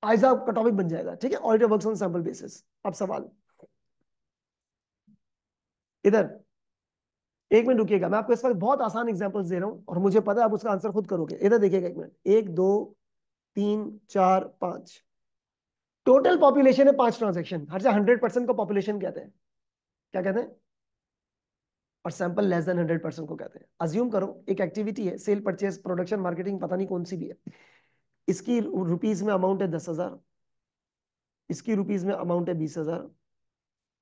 आइजा का टॉपिक बन जाएगा, ठीक है। Auditor works on sample basis. अब सवाल इधर, 1 मिनट रुकिएगा, मैं आपको इस वक्त बहुत आसान एग्जांपल्स दे रहा हूं और मुझे पता है आप उसका आंसर खुद करोगे। इधर देखिएगा, 1 मिनट, 1 2 3 4 5, टोटल पॉपुलेशन है 5 ट्रांजेक्शन। हर 100% को पॉपुलेशन कहते हैं, क्या कहते हैं? और सैंपल लेस देन 100% को कहते हैं। अज्यूम करो एक एक्टिविटी है, सेल, परचेज, प्रोडक्शन, मार्केटिंग, पता नहीं कौन सी भी है। इसकी रुपीज में अमाउंट है 10,000, इसकी रुपीज में अमाउंट है 20,000,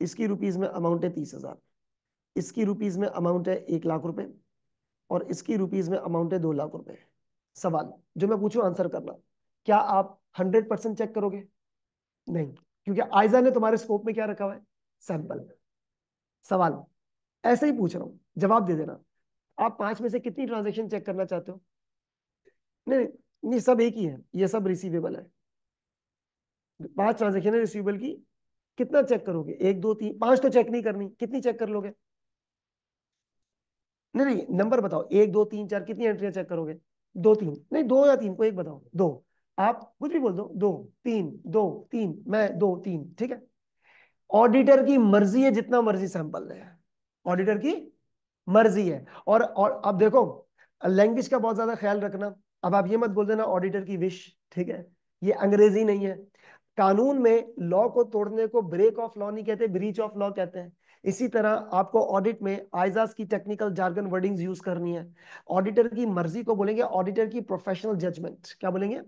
इसकी रुपीज में अमाउंट है 30,000, इसकी रुपीज में अमाउंट है 1 लाख रुपए, और इसकी रुपीज में अमाउंट है 2 लाख रुपए। सवाल जो मैं पूछूं आंसर करना। क्या आप 100% चेक करोगे? नहीं, क्योंकि आइजा ने तुम्हारे स्कोप में क्या रखा हुआ है? सैंपल। सवाल ऐसे ही पूछ रहा हूं, जवाब दे देना। आप 5 में से कितनी ट्रांजेक्शन चेक करना चाहते हो? नहीं नहीं, सब एक ही है, ये सब रिसीवेबल है। 5 ट्रांजेक्शन है रिसीवेबल की, कितना चेक करोगे? 1 2 3 5 तो चेक नहीं करनी, कितनी चेक कर लोगे? नहीं नहीं, नंबर बताओ, 1 2 3 4, कितनी एंट्रियां चेक करोगे? 2 3, नहीं, 2 या 3, को एक बताओ। 2, आप कुछ भी बोल दो। 2 3, 2 3, मैं 2 3, ठीक है। ऑडिटर की मर्जी है जितना मर्जी सैंपल ले, ऑडिटर की मर्जी है। और अब देखो, लैंग्वेज का बहुत ज्यादा ख्याल रखना। अब आप ये मत बोल देना ऑडिटर की विश, ठीक है। ये अंग्रेजी नहीं है। कानून में लॉ को तोड़ने को ब्रेक ऑफ लॉ नहीं कहते, ब्रीच ऑफ लॉ कहते हैं। इसी तरह आपको ऑडिट में आइजाज की टेक्निकल जार्गन वर्डिंग्स यूज करनी है। ऑडिटर की मर्जी को बोलेंगे ऑडिटर की प्रोफेशनल जजमेंट, क्या बोलेंगे?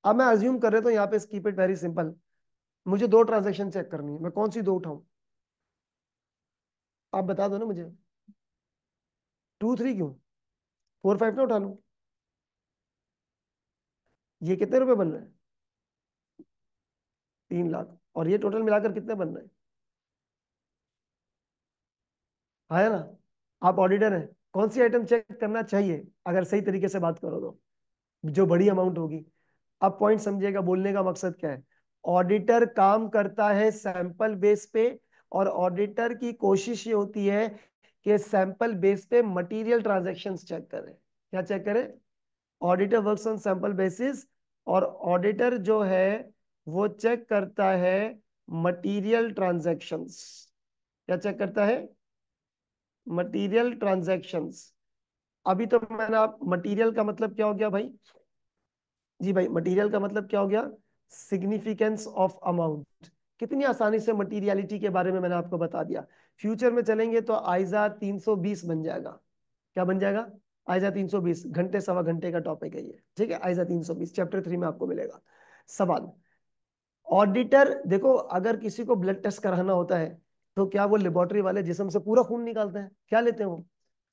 अब मैं अज्यूम कर रहा हूं यहाँ पे, कीप इट वेरी सिंपल। मुझे 2 ट्रांजेक्शन चेक करनी है, मैं कौन सी 2 उठाऊं? आप बता दो ना मुझे। 2 3 क्यों? 4 5 ना उठा लूं? ये कितने रुपए बन रहे हैं? 3 लाख। और ये टोटल मिलाकर कितने बन रहे हैं? है ना? आप ऑडिटर हैं, कौन सी आइटम चेक करना चाहिए अगर सही तरीके से बात करो तो? जो बड़ी अमाउंट होगी। अब पॉइंट समझिएगा, बोलने का मकसद क्या है। ऑडिटर काम करता है सैंपल बेस पे, और ऑडिटर की कोशिश ये होती है कि सैंपल बेस पे मटेरियल ट्रांजैक्शंस चेक करें। क्या चेक करें? Auditor works on sample basis, और ऑडिटर जो है वो चेक करता है मटेरियल ट्रांजैक्शंस। क्या चेक करता है? Material transactions. अभी तो मैंने आप, मटेरियल का मतलब क्या हो गया भाई? जी भाई, मटेरियल का मतलब क्या हो गया? Significance of amount. कितनी आसानी से मटीरियलिटी के बारे में मैंने आपको बता दिया। फ्यूचर में चलेंगे तो आइजा 320 बन जाएगा। क्या बन जाएगा? आइजा 320, घंटे सवा घंटे का टॉपिक है ये, ठीक है? आइजा 320 चैप्टर 3 में आपको मिलेगा। सवाल, ऑडिटर देखो, अगर किसी को ब्लड टेस्ट कराना होता है तो क्या वो लेबोरेटरी वाले जिस्म से पूरा खून निकालते हैं? क्या लेते हैं वो?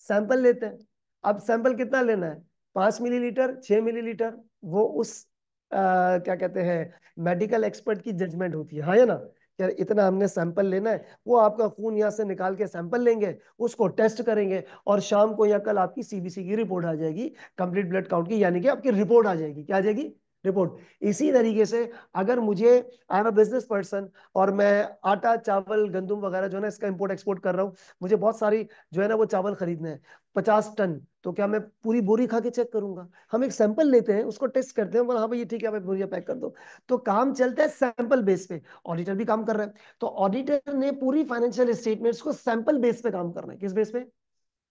सैंपल लेते हैं। अब सैंपल कितना लेना है? 5 मिलीलीटर, 6 मिलीलीटर? वो उस क्या कहते हैं, मेडिकल एक्सपर्ट की जजमेंट होती है, हाँ या ना? यार इतना हमने सैंपल लेना है, वो आपका खून यहाँ से निकाल के सैंपल लेंगे, उसको टेस्ट करेंगे, और शाम को या कल आपकी सीबीसी की रिपोर्ट आ जाएगी, कंप्लीट ब्लड काउंट की, यानी कि आपकी रिपोर्ट आ जाएगी। क्या आ जाएगी? रिपोर्ट। इसी तरीके से अगर मुझे, I am a business person, और मैं आटा चावल गंदुम वगैरह जो है ना, इसका इंपोर्ट एक्सपोर्ट कर रहा हूँ, मुझे बहुत सारी जो है ना वो चावल खरीदने हैं, 50 टन, तो क्या मैं पूरी बोरी खा के चेक करूंगा? हम एक सैंपल लेते हैं, उसको टेस्ट करते हैं, बोला हाँ भाई ये ठीक है, मैं बोरिया पैक कर दो। तो काम चलता है सैंपल बेस पे। ऑडिटर भी काम कर रहा है, तो ऑडिटर ने पूरी फाइनेंशियल स्टेटमेंट्स को सैंपल बेस पे काम करना है। किस बेस पे?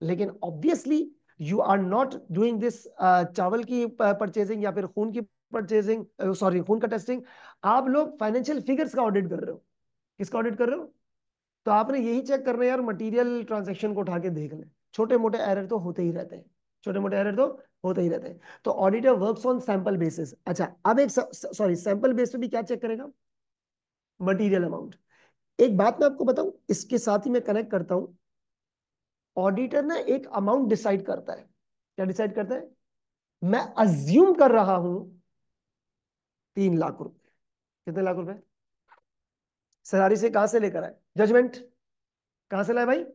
लेकिन obviously you are not doing this चावल की परचेजिंग या फिर खून की परचेजिंग, सॉरी खून का टेस्टिंग। आप लोग फाइनेंशियल फिगर्स का ऑडिट कर रहे हो। किसका ऑडिट कर रहे हो? तो आपने यही चेक करना है यार, मटेरियल ट्रांजैक्शन को उठा के देख ले। छोटे मोटे एरर तो होते ही रहते हैं, छोटे मोटे एरर तो होते ही रहते हैं। तो auditor works on sample basis. अच्छा, अब एक, सॉरी, सैंपल बेस पे भी क्या चेक करेगा? Material amount. एक बात मैं आपको बताऊं, इसके साथ ही मैं कनेक्ट करता हूं। ऑडिटर ना एक अमाउंट डिसाइड करता है। क्या डिसाइड करता है? मैं अज्यूम कर रहा हूं 3 लाख रुपए। कितने लाख रुपए? सरारी से कहां से लेकर आए? जजमेंट। कहां से लाए भाई?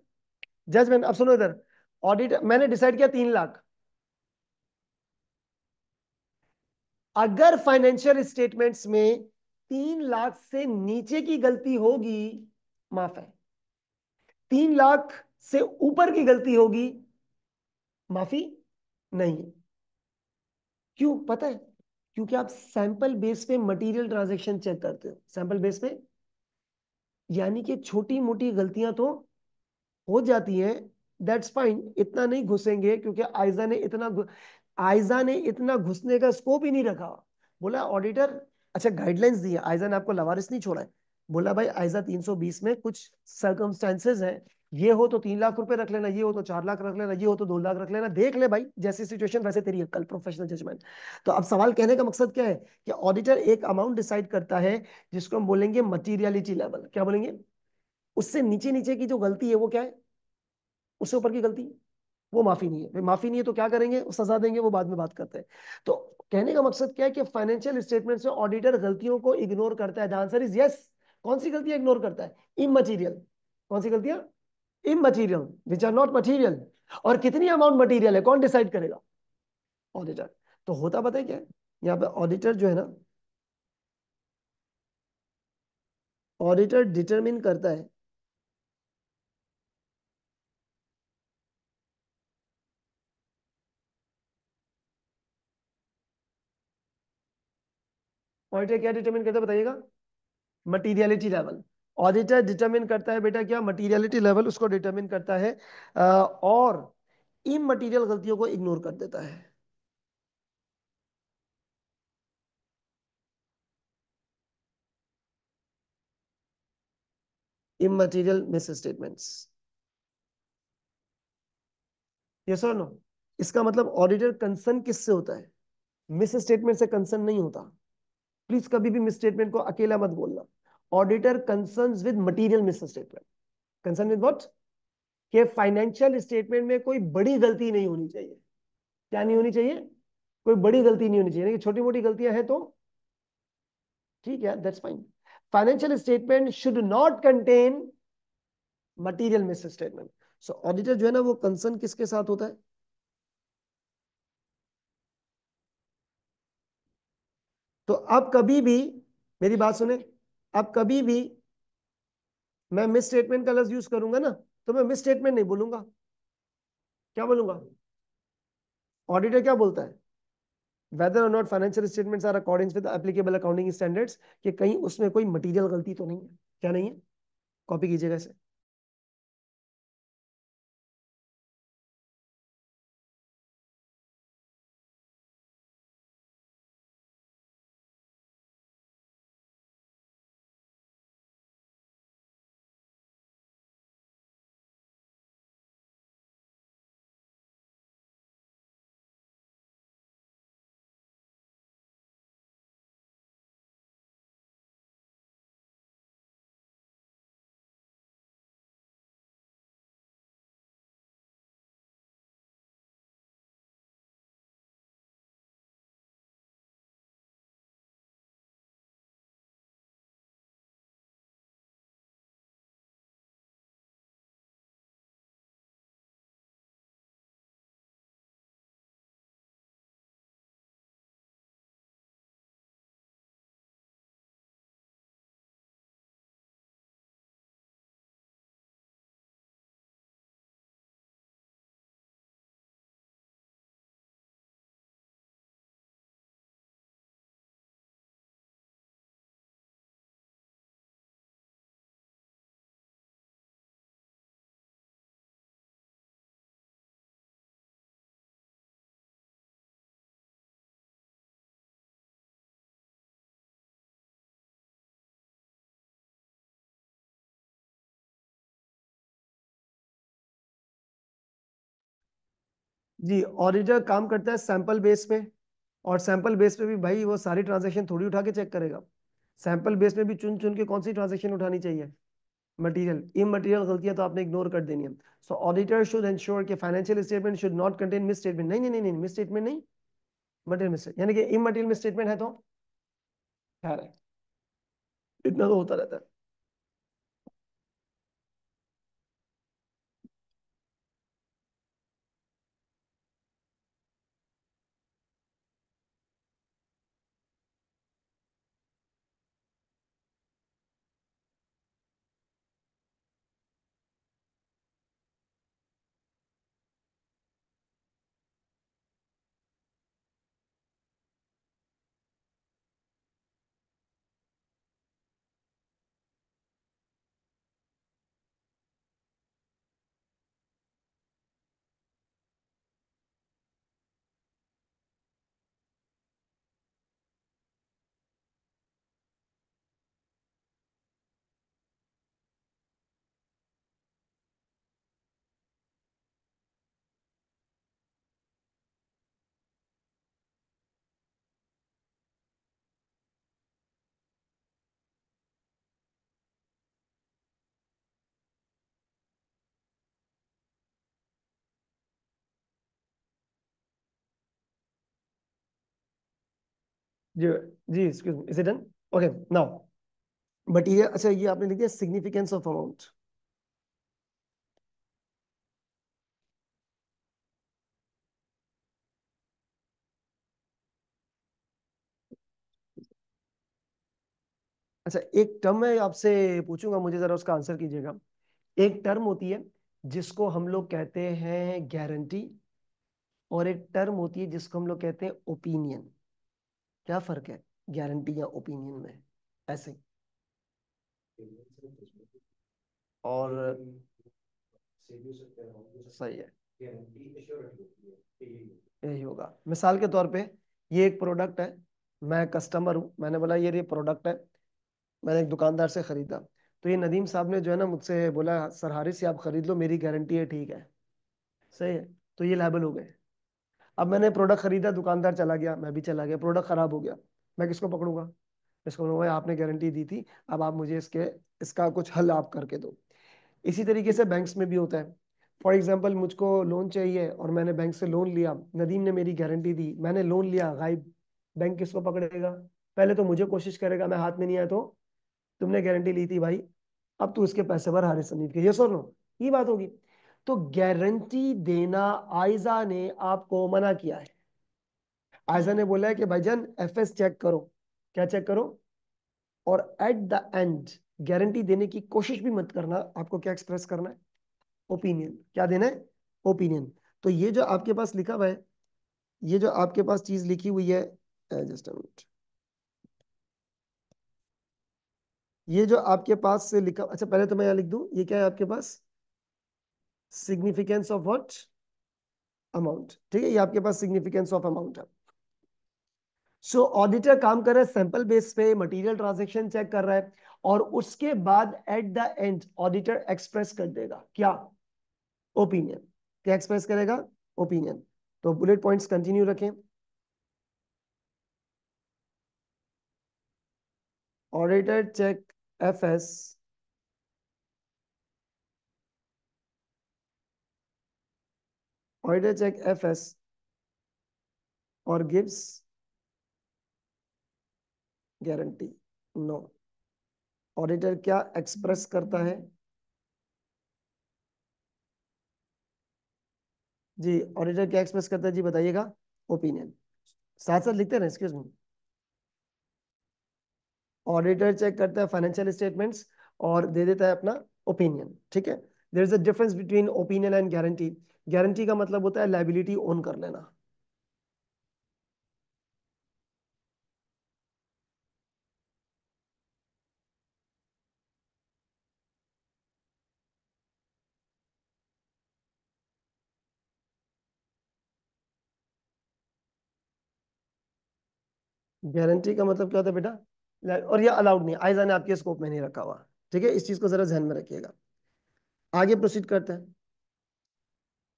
जजमेंट। अब सुनो इधर, ऑडिट मैंने डिसाइड किया 3 लाख। अगर फाइनेंशियल स्टेटमेंट्स में 3 लाख से नीचे की गलती होगी, माफ है। 3 लाख से ऊपर की गलती होगी, माफी नहीं है। क्यों पता है? क्योंकि आप सैंपल बेस पे मटेरियल ट्रांजैक्शन चेक करते हो, सैंपल बेस पे, यानी कि छोटी मोटी गलतियां तो हो जाती है। दैट्स फाइन, इतना नहीं घुसेंगे, क्योंकि आयजा ने इतना घुसने का स्कोप ही नहीं रखा। बोला ऑडिटर, अच्छा गाइडलाइंस दी है, आयजा ने आपको लवारिस नहीं छोड़ा है। बोला भाई आयजा 320 में कुछ सर्कमस्टेंसेज हैं, ये हो तो 3 लाख रुपए रख लेना, ये हो तो 4 लाख रख लेना, ये हो तो 2 लाख रख लेना, देख ले भाई, जैसी सिचुएशन वैसे तेरी अक्ल, प्रोफेशनल जजमेंट। तो अब सवाल कहने का मकसद क्या है कि ऑडिटर एक अमाउंट डिसाइड करता है, जिसको हम बोलेंगे मटीरियलिटी लेवल। क्या बोलेंगे? उससे नीचे नीचे की जो गलती है वो क्या है? उससे ऊपर की गलती, वो माफी नहीं है। भाई माफी नहीं है तो क्या करेंगे? सजा देंगे, वो बाद में बात करते हैं। तो कहने का मकसद क्या है कि फाइनेंशियल स्टेटमेंट से ऑडिटर गलतियों को इग्नोर करता है। The answer is yes. कौन सी गलतियां इग्नोर करता है? इमटेरियल। कौन सी गलतियां? Immaterial, which are not material. और कितनी अमाउंट मटीरियल है कौन डिसाइड करेगा? ऑडिटर। तो होता पता है क्या है? यहाँ पे ऑडिटर जो है ना, ऑडिटर डिटरमिन करता है। ऑडिटर क्या डिटरमिन करता है बताइएगा? Materiality level. ऑडिटर डिटरमिन करता है बेटा क्या? मटीरियलिटी लेवल उसको डिटरमिन करता है, और इमटेरियल गलतियों को इग्नोर कर देता है। Immaterial miss statements. Yes or no? इसका मतलब ऑडिटर कंसर्न किससे होता है? मिस स्टेटमेंट से कंसर्न नहीं होता। प्लीज कभी भी मिस स्टेटमेंट को अकेला मत बोलना। Auditor concern with material miss statement. Concern with what? कि फाइनेंशियल स्टेटमेंट में कोई बड़ी गलती नहीं होनी चाहिए। क्या नहीं होनी चाहिए? कोई बड़ी गलती नहीं होनी चाहिए, छोटी मोटी गलतियां हैं तो ठीक है, that's fine. Financial statement should not contain material miss statement. So auditor जो है ना वो कंसर्न किसके साथ होता है? तो अब कभी भी, मेरी बात सुने, अब कभी भी मैं मिस स्टेटमेंट का लफ्ज यूज करूंगा ना, तो मैं मिस स्टेटमेंट नहीं बोलूंगा। क्या बोलूंगा? ऑडिटर क्या बोलता है? Whether or not financial statements are according with applicable accounting standards, कि कहीं उसमें कोई मटेरियल गलती तो नहीं है। क्या नहीं है? कॉपी कीजिएगा इसे। जी, ऑडिटर काम करता है सैंपल बेस पे। और सैंपल बेस पे भी भाई वो सारी ट्रांजैक्शन थोड़ी उठा के चेक करेगा। सैंपल बेस में भी चुन चुन के कौन सी ट्रांजैक्शन उठानी चाहिए। मटेरियल इमटेरियल गलतियां तो आपने इग्नोर कर देनी है। सो ऑडिटर शुड एंश्योर कि financial statement should not contain miss statement. नहीं नहीं नहीं नहीं, मिस स्टेटमेंट नहीं, मटेरियल मिस, यानी कि इमटेरियल मिस स्टेटमेंट है तो खैर है, इतना तो होता रहता है। जी जी, excuse me, is it done? Okay now, but ये अच्छा, ये आपने लिख दिया सिग्निफिकेंस ऑफ अमाउंट। अच्छा, एक टर्म मैं आपसे पूछूंगा, मुझे जरा उसका आंसर कीजिएगा। एक टर्म होती है जिसको हम लोग कहते हैं गारंटी, और एक टर्म होती है जिसको हम लोग कहते हैं ओपिनियन। क्या फर्क है गारंटी या ओपिनियन में? ऐसे। और सही है, यही होगा। मिसाल के तौर पे, ये एक प्रोडक्ट है, मैं कस्टमर हूँ, मैंने बोला ये प्रोडक्ट है, मैंने एक दुकानदार से खरीदा। तो ये नदीम साहब ने जो है ना मुझसे बोला, सर हारिस से आप खरीद लो, मेरी गारंटी है, ठीक है, सही है। तो ये लायबल हो गए। अब मैंने प्रोडक्ट खरीदा, दुकानदार चला गया, मैं भी चला गया, प्रोडक्ट खराब हो गया, मैं किसको पकड़ूंगा? इसको बोलूंगा भाई आपने गारंटी दी थी, अब आप मुझे इसका कुछ हल आप करके दो। इसी तरीके से बैंक्स में भी होता है। फॉर एग्जाम्पल, मुझको लोन चाहिए और मैंने बैंक से लोन लिया, नदीम ने मेरी गारंटी दी, मैंने लोन लिया, गायब। बैंक किसको पकड़ेगा? पहले तो मुझे कोशिश करेगा, मैं हाथ में नहीं आया तो तुमने गारंटी ली थी भाई, अब तू इसके पैसे भर हारिस समीर के, यस और नो, ये बात होगी। तो गारंटी देना आयजा ने आपको मना किया है। आयजा ने बोला है कि भाईजान एफएस चेक करो। क्या चेक करो? और एट द एंड गारंटी देने की कोशिश भी मत करना। आपको क्या एक्सप्रेस करना है? ओपिनियन। क्या देना है? ओपिनियन। तो ये जो आपके पास लिखा हुआ है, ये जो आपके पास चीज लिखी हुई है, जस्ट अ मिनट, ये जो आपके पास से लिखा, अच्छा पहले तो मैं यहाँ लिख दूं, ये क्या है आपके पास? Significance of what? अमाउंट। ठीक है, ये आपके पास सिग्निफिकेंस ऑफ अमाउंट है। सो ऑडिटर काम कर रहा है सैंपल बेस पे, मटेरियल ट्रांजैक्शन चेक कर रहा है, और उसके बाद at the end auditor express कर देगा क्या? ओपिनियन। क्या एक्सप्रेस करेगा? ओपिनियन। तो बुलेट पॉइंट्स कंटिन्यू रखें। Auditor check FS, auditor check FS और गिव्स गारंटी। नो। ऑडिटर क्या एक्सप्रेस करता है? जी, ऑडिटर क्या एक्सप्रेस करता है जी, बताइएगा। ओपिनियन। साथ साथ लिखते रहे, एक्सक्यूज मी। ऑडिटर चेक करता है फाइनेंशियल स्टेटमेंट्स और दे देता है अपना ओपिनियन। ठीक है, there is a difference between opinion and guarantee. Guarantee का मतलब होता है लायबिलिटी ओन कर लेना। गारंटी का मतलब क्या होता है बेटा? और ये अलाउड नहीं, आइजा ने आपके स्कोप में नहीं रखा हुआ। ठीक है, इस चीज को जरा ध्यान में रखिएगा। आगे प्रोसीड करते हैं।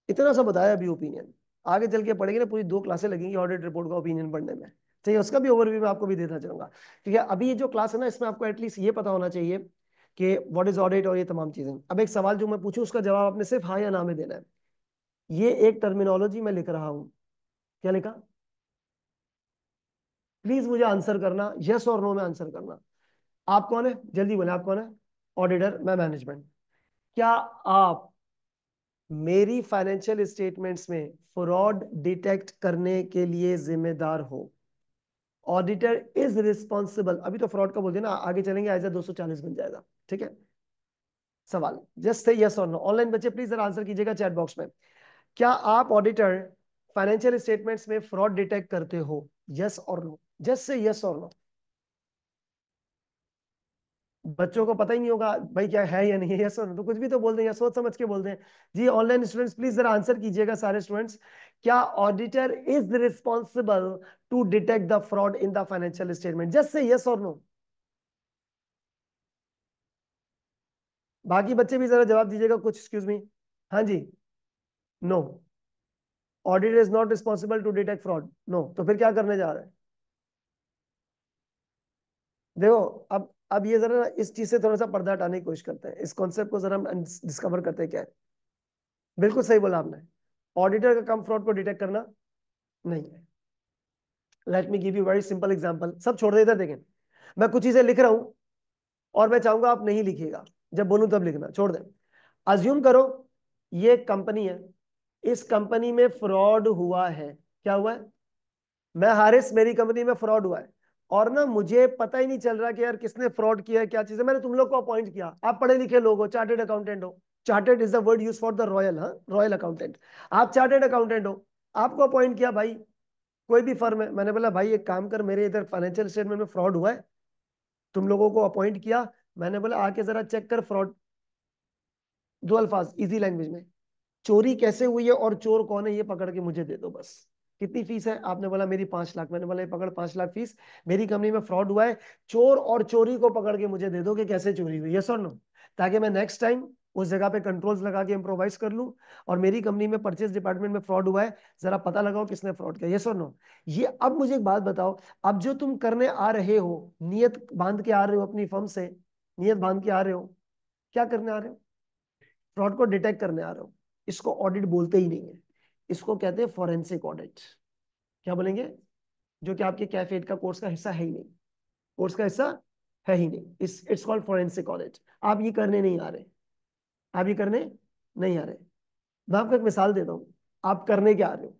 इतना सा बताया अभी ओपिनियन। आगे चल के पढ़ेंगे ना, पूरी 2 क्लासें लगेंगी ऑडिट रिपोर्ट का ओपिनियन पढ़ने में। चाहिए उसका भी ओवरव्यू मैं आपको भी देता चलूंगा। ठीक है, अभी ये जो क्लास है ना, इसमें आपको एटलीस्ट ये पता होना चाहिए कि व्हाट इज ऑडिट और ये तमाम चीजें। अब एक सवाल जो मैं पूछूं, उसका जवाब आपने सिर्फ हाँ या ना में देना है। ये एक टर्मिनोलॉजी मैं लिख रहा हूं। क्या लिखा? प्लीज मुझे आंसर करना, यस और नो में आंसर करना। आप कौन है, जल्दी बोले, आप कौन है? ऑडिटर, मैं मैनेजमेंट। क्या आप मेरी फाइनेंशियल स्टेटमेंट्स में फ्रॉड डिटेक्ट करने के लिए जिम्मेदार हो? ऑडिटर इज रिस्पॉन्सिबल, अभी तो फ्रॉड का बोल दिया ना, आगे चलेंगे एज 240 बन जाएगा। ठीक है, सवाल just say yes or no. Online बच्चे प्लीज जरा आंसर कीजिएगा चैट बॉक्स में। क्या आप ऑडिटर फाइनेंशियल स्टेटमेंट्स में फ्रॉड डिटेक्ट करते हो? Yes or no, just say yes or no. बच्चों को पता ही नहीं होगा भाई क्या है या नहीं है, यस और नो, तो कुछ भी तो बोल दें या सोच समझ के बोल दें। जी ऑनलाइन स्टूडेंट्स प्लीज जरा आंसर कीजिएगा सारे स्टूडेंट्स। क्या auditor is responsible to detect the fraud in the financial statement? Just say yes or no. बाकी बच्चे भी जरा जवाब दीजिएगा कुछ, एक्सक्यूज मी। हाँ जी। No, auditor is not responsible to detect fraud. No, तो फिर क्या करने जा रहे हैं? देखो, अब ये जरा इस चीज से थोड़ा सा पर्दा हटाने की कोशिश करते हैं, इस कॉन्सेप्ट को जरा हम डिस्कवर करते हैं क्या है। बिल्कुल सही बोला आपने। ऑडिटर का काम फ्रॉड को डिटेक्ट करना नहीं है। Let me give you very simple example, सब छोड़ दे, इधर देखें। मैं कुछ चीजें लिख रहा हूं और मैं चाहूंगा आप नहीं लिखिएगा, जब बोलूं तब लिखना, छोड़ दें। अज्यूम करो ये एक कंपनी है, इस कंपनी में फ्रॉड हुआ है। क्या हुआ है? मैं हारिस, मेरी कंपनी में फ्रॉड हुआ है, और ना मुझे पता ही नहीं चल रहा कि यार किसने फ्रॉड किया है, क्या चीज है। मैंने तुम लोग को अपॉइंट किया, आप पढ़े लिखे लोग हो, चार्टेड अकाउंटेंट हो। Chartered is the word use for the royal, हाँ, रॉयल अकाउंटेंट। आप चार्टेड अकाउंटेंट हो, आपको अपॉइंट किया भाई, कोई भी फर्म है। मैंने बोला भाई एक काम कर, मेरे इधर फाइनेंशियल स्टेटमेंट में फ्रॉड हुआ है, तुम लोगों को अपॉइंट किया। मैंने बोला आके जरा चेक कर फ्रॉड। दो अल्फाज इजी लैंग्वेज में, चोरी कैसे हुई है और चोर कौन है, ये पकड़ के मुझे दे दो बस। कितनी फीस है? आपने बोला मेरी 5 लाख। मैंने बोला ये पकड़ 5 लाख फीस, मेरी कंपनी में फ्रॉड हुआ है, चोर और चोरी को पकड़ के मुझे दे दो कि कैसे चोरी हुई, यस और नो। ताकि मैं नेक्स्ट टाइम उस जगह पे कंट्रोल्स लगा के इम्प्रोवाइज कर लूं, और मेरी कंपनी में परचेज डिपार्टमेंट में फ्रॉड हुआ है, जरा पता लगाओ किसने फ्रॉड किया, यस और नो। ये अब मुझे एक बात बताओ, अब जो तुम करने आ रहे हो, नियत बांध के आ रहे हो अपनी फर्म से, नियत बांध के आ रहे हो, क्या करने आ रहे हो? फ्रॉड को डिटेक्ट करने आ रहे हो। इसको ऑडिट बोलते ही नहीं है, इसको कहते हैं फॉरेंसिक ऑडिट। क्या बोलेंगे? जो कि आपके कैफेट का कोर्स का हिस्सा है ही नहीं, कोर्स का हिस्सा है ही नहीं। It's called forensic audit. आप ये करने नहीं आ रहे, आप ये करने नहीं आ रहे। मैं आपको एक मिसाल देता हूं, आप करने क्या आ रहे हो।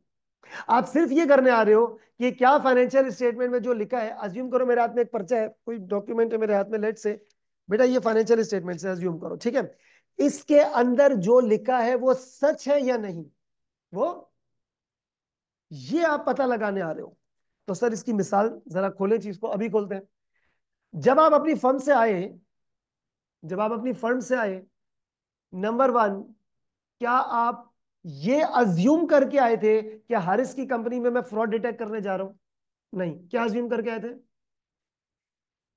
आप सिर्फ ये करने आ रहे हो कि क्या फाइनेंशियल स्टेटमेंट में जो लिखा है, अज्यूम करो मेरे हाथ में एक पर्चा है, कोई डॉक्यूमेंट है मेरे हाथ में, लेट से बेटा ये फाइनेंशियल स्टेटमेंट से अज्यूम करो, ठीक है। इसके अंदर जो लिखा है वो सच है या नहीं, वो ये आप पता लगाने आ रहे हो। तो सर इसकी मिसाल जरा खोलें, चीज को अभी खोलते हैं। जब आप अपनी फर्म से आए, जब आप अपनी फर्म से आए, नंबर वन, क्या आप ये अज्यूम करके आए थे कि हारिस की कंपनी में मैं फ्रॉड डिटेक्ट करने जा रहा हूं? नहीं। क्या अज्यूम करके आए थे?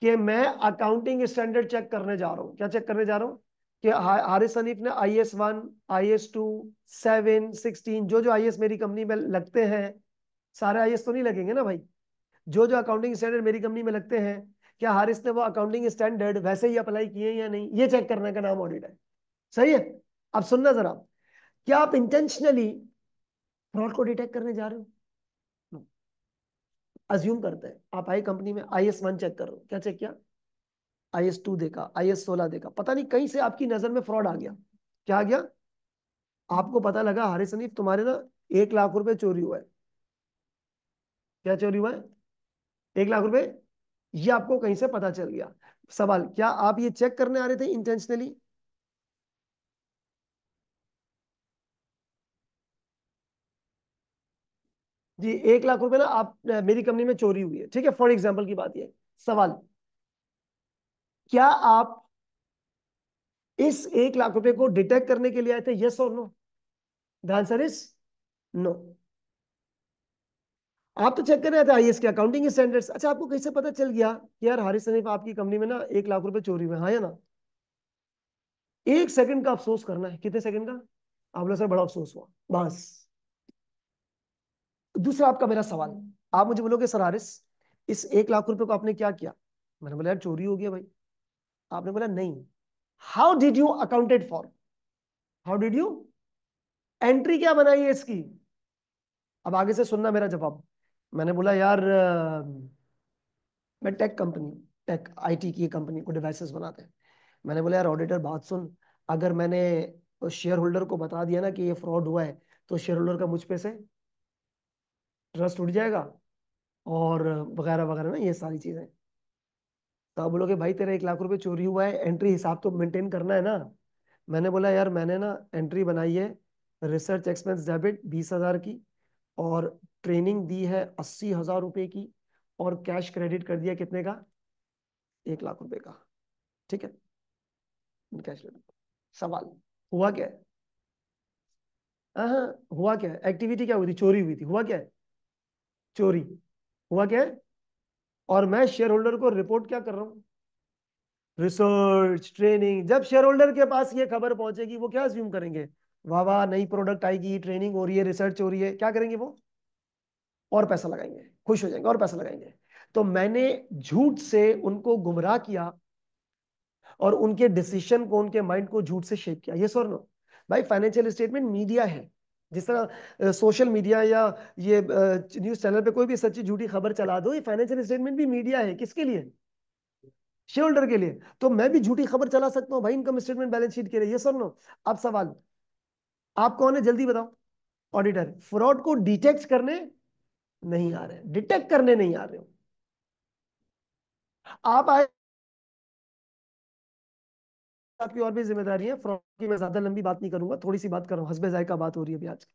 कि मैं अकाउंटिंग स्टैंडर्ड चेक करने जा रहा हूं। क्या चेक करने जा रहा हूं? कि हारिस हनीफ ने IS 1, IS 2, 7, 16, जो जो IS मेरी कंपनी में लगते हैं, सारे IS तो नहीं लगेंगे ना भाई, जो जो अकाउंटिंग स्टैंडर्ड मेरी कंपनी में लगते हैं, क्या हारिस ने वो अकाउंटिंग स्टैंडर्ड वैसे ही अप्लाई किए या नहीं, ये चेक करने का नाम ऑडिट है। सही है। अब सुनना जरा, क्या आप इंटेंशनली फ्रॉड को डिटेक्ट करने जा रहे हो? अज्यूम करते हैं आप आई कंपनी में, IS 1 चेक कर रहे हो। क्या चेक किया? IS 2 देखा, IS 16 देखा, पता नहीं कहीं से आपकी नजर में फ्रॉड आ गया। क्या आ गया? आपको पता लगा हारिस हनीफ तुम्हारे ना 1 लाख रुपए चोरी हुआ है। क्या चोरी हुआ है? 1 लाख रुपए, ये आपको कहीं से पता चल गया। सवाल, क्या आप ये चेक करने आ रहे थे इंटेंशनली? जी 1 लाख रुपए ना आप मेरी कंपनी में चोरी हुई है, ठीक है, फॉर एग्जाम्पल की बात ये। सवाल, क्या आप इस 1 लाख रुपए को डिटेक्ट करने के लिए आए थे, yes or no? The answer is no. आप तो चेक कर रहे थे IS के अकाउंटिंग स्टैंडर्ड्स। अच्छा, आपको कैसे पता चल गया कि यार हारिस हनीफ आपकी कंपनी में ना 1 लाख रुपए चोरी हुए, हाँ या ना? 1 सेकंड का अफसोस करना है। कितने सेकंड का? आप लोग सर बड़ा अफसोस हुआ, बस। दूसरा आपका मेरा सवाल, आप मुझे बोलोगे सर हारिस इस 1 लाख रुपए को आपने क्या किया? मैंने बोला यार चोरी हो गया भाई। आपने बोला नहीं। How did you accounted for? How did you, entry क्या बनाई है इसकी? अब आगे से सुनना मेरा जवाब। मैंने बोला यार मैं टेक कंपनी, टेक IT की कंपनी को डिवाइसेस बनाते हैं। मैंने बोला यार ऑडिटर बात सुन, अगर मैंने शेयर होल्डर को बता दिया ना कि ये फ्रॉड हुआ है, तो शेयर होल्डर का मुझ पे से ट्रस्ट उठ जाएगा, और वगैरह वगैरह ना, ये सारी चीजें। तो आप बोलोगे भाई तेरा 1 लाख रुपए चोरी हुआ है, एंट्री हिसाब तो मेंटेन करना है ना। मैंने बोला यार मैंने ना एंट्री बनाई है, रिसर्च एक्सपेंस डेबिट 20,000 की, और ट्रेनिंग दी है 80,000 रुपए की, और कैश क्रेडिट कर दिया कितने का? 1 लाख रुपए का, ठीक है, कैश क्रेडिट। सवाल, हुआ क्या है? हाँ, हुआ क्या है? एक्टिविटी क्या हुई थी? चोरी हुई थी। हुआ क्या है? चोरी। हुआ क्या है? और मैं शेयर होल्डर को रिपोर्ट क्या कर रहा हूँ? Research training. जब शेयर होल्डर के पास ये खबर पहुंचेगी, वो क्या अज्यूम करेंगे? वाह वाह, नई प्रोडक्ट आएगी, ट्रेनिंग हो रही है, रिसर्च हो रही है, क्या करेंगे वो? और पैसा लगाएंगे, खुश हो जाएंगे और पैसा लगाएंगे। तो मैंने झूठ से उनको गुमराह किया, और उनके डिसीजन को, उनके माइंड को झूठ से शेप किया। ये सर नो भाई, फाइनेंशियल स्टेटमेंट मीडिया है। जिस तरह सोशल मीडिया या ये न्यूज चैनल पे कोई भी सच्ची झूठी खबर चला दो, ये फाइनेंशियल स्टेटमेंट भी मीडिया है। किसके लिए? शेयर होल्डर के लिए। तो मैं भी झूठी खबर चला सकता हूँ भाई इनकम स्टेटमेंट बैलेंस शीट के लिए। ये सर नो। अब सवाल, आप कौन है जल्दी बताओ? ऑडिटर। फ्रॉड को डिटेक्ट करने नहीं आ रहे, डिटेक्ट करने नहीं आ रहे हो आप आए। आपकी और भी जिम्मेदारी है फ्रॉड की, मैं ज्यादा लंबी बात नहीं करूंगा, थोड़ी सी बात कर रहा हूँ, हस्बे जायका बात हो रही है अभी आज।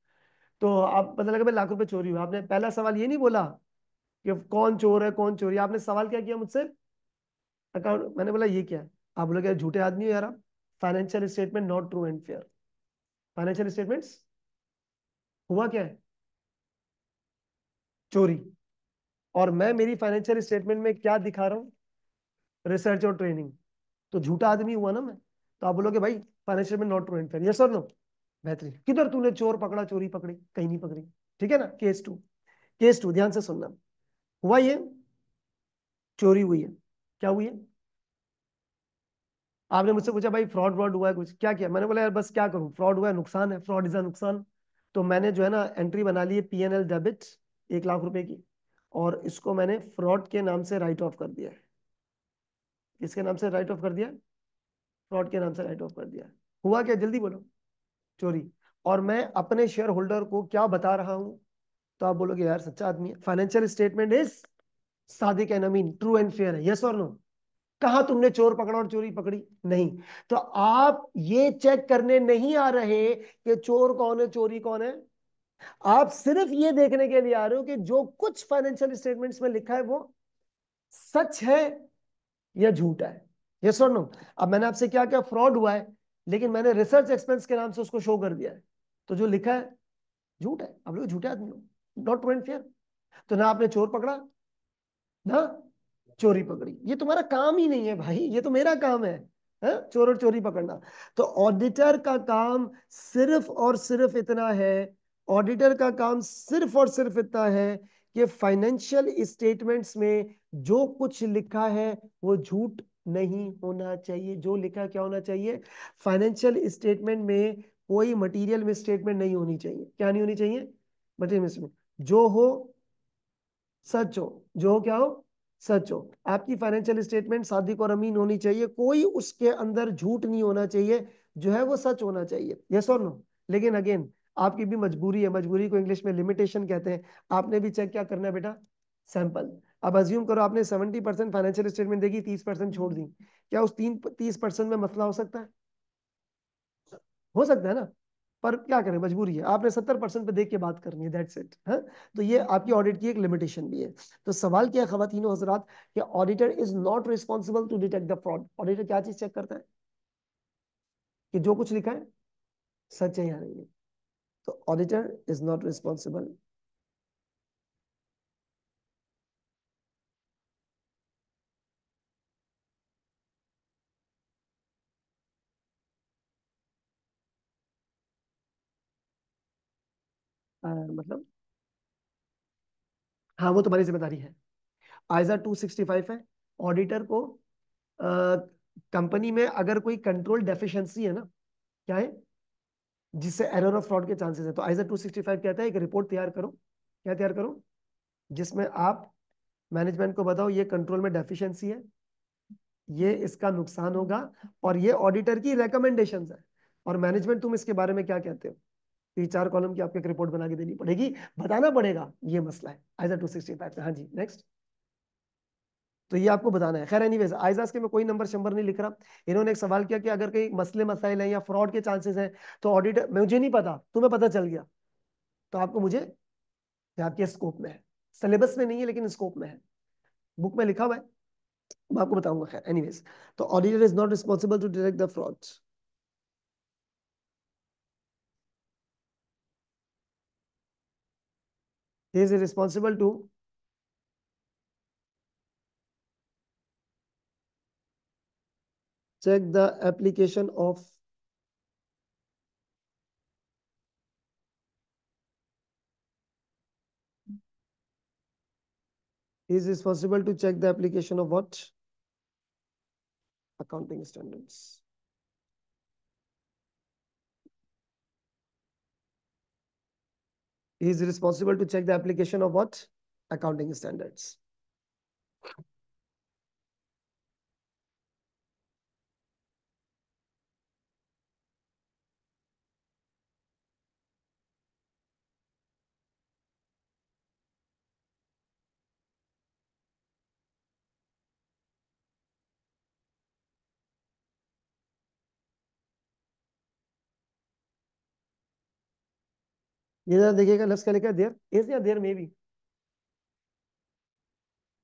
तो आप पता लगा भाई 1 लाख रुपए चोरी हुआ, आपने पहला सवाल ये नहीं बोला कि कौन चोर है कौन चोरी है, आपने सवाल क्या किया मुझसे? अकाउंट। मैंने बोला ये क्या है? आप बोले क्या झूठे आदमी हो यार आप। Financial statement not true and fair. Financial statements, हुआ क्या है? चोरी। और मैं मेरी फाइनेंशियल स्टेटमेंट में क्या दिखा रहा हूँ? रिसर्च और ट्रेनिंग। तो झूठा आदमी हुआ ना मैं। तो आप बोलोगे भाई फाइनेंशियल में not true and fair, yes or no? बेहतरीन। किधर तूने चोर पकड़ा, चोरी पकड़ी? कहीं नहीं पकड़ी। ठीक है ना? केस 2, केस 2 ध्यान से सुनना। हुआ ये, चोरी हुई है। क्या हुई है? आपने मुझसे पूछा भाई फ्रॉड व्रॉड हुआ है कुछ, क्या किया? मैंने बोला यार बस क्या करूं, फ्रॉड हुआ है, नुकसान है, फ्रॉड इज अ नुकसान। तो मैंने जो है ना एंट्री बना ली है P&L डेबिट 1 लाख रुपए की, और इसको मैंने फ्रॉड के नाम से राइट ऑफ कर दिया है। किसके नाम से राइट ऑफ कर दिया? फ्रॉड के नाम से राइट ऑफ कर दिया। हुआ क्या, जल्दी बोलो? चोरी। और मैं अपने शेयर होल्डर को क्या बता रहा हूं? तो आप बोलोगे यार सच्चा आदमी है। फाइनेंशियल स्टेटमेंट इज सादिक एंड अमीन, ट्रू एंड फेयर है, यस और नो? कहा तुमने चोर पकड़ा और चोरी पकड़ी? नहीं। तो आप ये चेक करने नहीं आ रहे कि चोर कौन है चोरी कौन है। आप सिर्फ ये देखने के लिए आ रहे हो कि जो कुछ फाइनेंशियल स्टेटमेंट्स में लिखा है वो सच है या झूठ है, यस और नो? अब मैंने आपसे क्या क्या फ्रॉड हुआ है, लेकिन मैंने रिसर्च एक्सपेंस के नाम से उसको शो कर दिया है, तो जो लिखा है झूठ है। अब लोग झूठे आदमी हो, नॉट ट्रू एंड फेयर। तो ना आपने चोर पकड़ा ना चोरी पकड़ी, ये तुम्हारा काम ही नहीं है भाई, ये तो मेरा काम है चोर और चोरी पकड़ना। तो ऑडिटर का काम सिर्फ और सिर्फ इतना है, ऑडिटर का काम सिर्फ और सिर्फ इतना है कि फाइनेंशियल स्टेटमेंट्स में जो कुछ लिखा है वो झूठ नहीं होना चाहिए। जो लिखा क्या होना चाहिए? फाइनेंशियल स्टेटमेंट में कोई मटेरियल मिसस्टेटमेंट नहीं होनी चाहिए। क्या नहीं होनी चाहिए? Material misstatement. जो हो सच हो, जो हो क्या हो? सच हो। आपकी फाइनेंशियल स्टेटमेंट सादिक और अमीन होनी चाहिए, कोई उसके अंदर झूठ नहीं होना चाहिए, जो है वो सच होना चाहिए, यस और नो? लेकिन अगेन आपकी भी मजबूरी है, मजबूरी को इंग्लिश में लिमिटेशन कहते हैं। आपने भी चेक क्या करना है बेटा? सैंपल। अब अज्यूम करो आपने 70% फाइनेंशियल स्टेटमेंट देखी, 30% छोड़ दी। क्या उस 30% में मसला हो सकता है? हो सकता है ना। पर क्या करें, मजबूरी है, आपने 70% पे देख के बात करनी है, दैट्स इट है। तो ये आपकी ऑडिट की एक लिमिटेशन भी है। तो सवाल क्या है ख्वातीन हजरात, कि auditor is not responsible to detect the fraud. Auditor क्या चीज चेक करता है? कि जो कुछ लिखा है सच है या नहीं है। तो ऑडिटर इज नॉट रिस्पॉन्सिबल। मतलब हाँ, वो तुम्हारी जिम्मेदारी है। आइजा 265 है, ऑडिटर को कंपनी में अगर कोई कंट्रोल डेफिशिएंसी है ना, क्या है, जिससे एरर ऑफ फ्रॉड के चांसेस है, तो आइजा 265 कहता है एक रिपोर्ट तैयार करो। क्या तैयार करो? जिसमें आप मैनेजमेंट को बताओ ये कंट्रोल में डेफिशिएंसी है, ये इसका नुकसान होगा, और ये ऑडिटर की रिकमेंडेशंस है, और मैनेजमेंट तुम इसके बारे में क्या कहते हो। तो ये 4 कॉलम की आपको एक रिपोर्ट बना के देनी पड़ेगी, बताना पड़ेगा ये मसला है आइजा 265 में। हाँ जी, नेक्स्ट। तो ये आपको बताना है। खैर एनीवेज, आइजाज के में कोई नंबर शंबर नहीं लिख रहा। इन्होंने एक सवाल किया कि अगर कहीं मसले मसाइल हैं या फ्रॉड के चांसेस हैं, तो ऑडिटर, मुझे नहीं पता, तुम्हें पता चल गया, तो आपको मुझे, ये आपके स्कोप में है, सिलेबस में नहीं है लेकिन स्कोप में है, बुक में लिखा हुआ है, मैं आपको बताऊंगा। खैर एनीवेज, तो auditor is not responsible to detect the fraud. He is responsible to check the application of, he is responsible to check the application of what? Accounting standards. He is responsible to check the application of what? Accounting standards. ये जरा देखिएगा, लफ्ज क्या लिखा है, there is या देर में भी।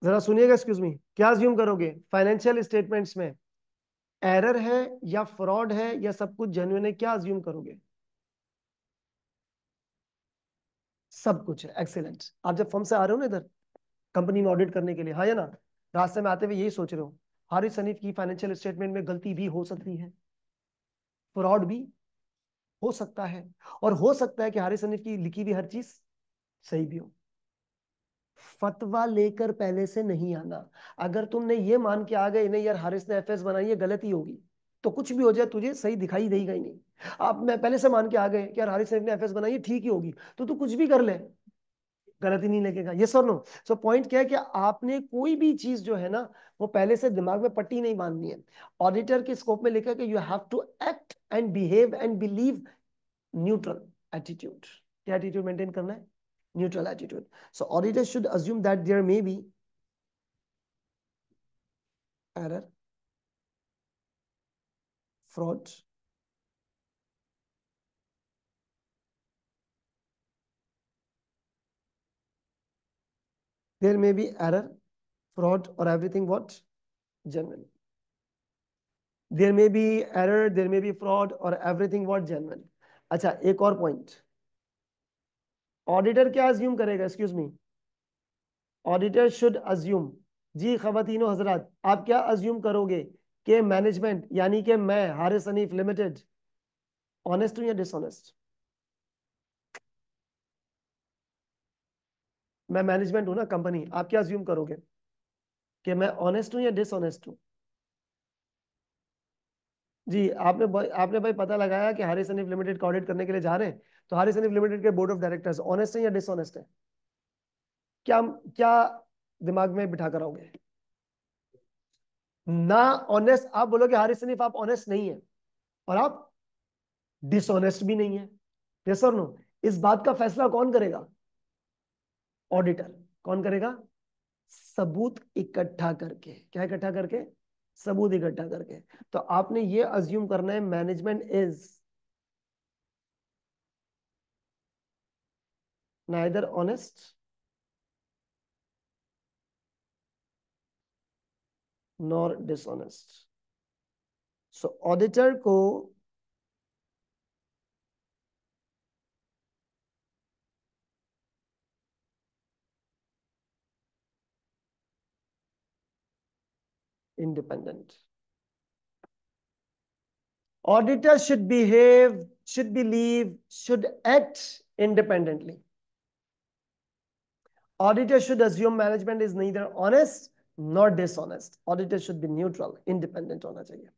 जरा सुनिएगा, एक्सक्यूज मी, क्या अज्यूम करोगे फाइनेंशियल स्टेटमेंट्स में? एरर है या फ्रॉड है या सब कुछ जेन्युइन है, क्या अज्यूम करोगे? सब कुछ है, एक्सीलेंट। आप जब फर्म से आ रहे हो ना इधर कंपनी में ऑडिट करने के लिए, हाँ या ना, रास्ते में आते हुए यही सोच रहे हो, हारिस हनीफ की फाइनेंशियल स्टेटमेंट में गलती भी हो सकती है, फ्रॉड भी हो सकता है, और हो सकता है कि हारिस हनीफ की लिखी हुई हर चीज सही भी हो। फतवा लेकर पहले से नहीं आना। अगर तुमने ये मान के आ गए नहीं यार हारिस ने एफएस बनाई है, गलती होगी, तो कुछ भी हो जाए तुझे सही दिखाई देगा ही नहीं। आप मैं पहले से मान के आ गए कि यार हारिस ने एफएस बनाई है, ठीक ही होगी, तो तू कुछ भी कर ले, गलती नहीं लगेगा, ये सर नो। सो पॉइंट क्या है कि आपने कोई भी चीज जो है ना वो पहले से दिमाग में पट्टी नहीं बांधनी है। ऑडिटर के स्कोप में लिखा है कि you have to act and behave and believe neutral attitude. क्या एटीट्यूड मेंटेन करना है? Neutral attitude. So auditor should assume that there may be error, fraud, there may be error, fraud or everything what? Genuine. There may be error, there may be fraud or everything what? Genuine. अच्छा, एक और point, auditor क्या assume करेगा? Excuse me, auditor should assume, जी खवातीनो हजरात, आप क्या अज्यूम करोगे कि मैनेजमेंट यानी कि मैं हारिस हनीफ लिमिटेड ऑनेस्ट हूं या डिसऑनेस्ट? मैं मैनेजमेंट हूं ना, कंपनी, आप क्या अज्यूम करोगे कि मैं ऑनेस्ट हूं या डिसऑनेस्ट हूं? जी, आपने भाई पता लगाया कि हारिस हनीफ लिमिटेड का ऑडिट करने के लिए जा रहे हैं, तो हारिस हनीफ लिमिटेड के बोर्ड ऑफ डायरेक्टर्स ऑनेस्ट है या डिसऑनेस्ट है? क्या क्या दिमाग में बिठा कर आओगे? ना ऑनेस्ट, आप बोलोगे हारिस हनीफ आप ऑनेस्ट नहीं है और आप डिसऑनेस्ट भी नहीं है, यस और नो? इस बात का फैसला कौन करेगा? ऑडिटर। कौन करेगा? सबूत इकट्ठा करके। क्या इकट्ठा करके? सबूत इकट्ठा करके। तो आपने ये अज्यूम करना है management is neither honest nor dishonest. So auditor को independent. Auditor should behave, should believe, should act independently. Auditor should assume management is neither honest nor dishonest. Auditor should be neutral, independent होना चाहिए।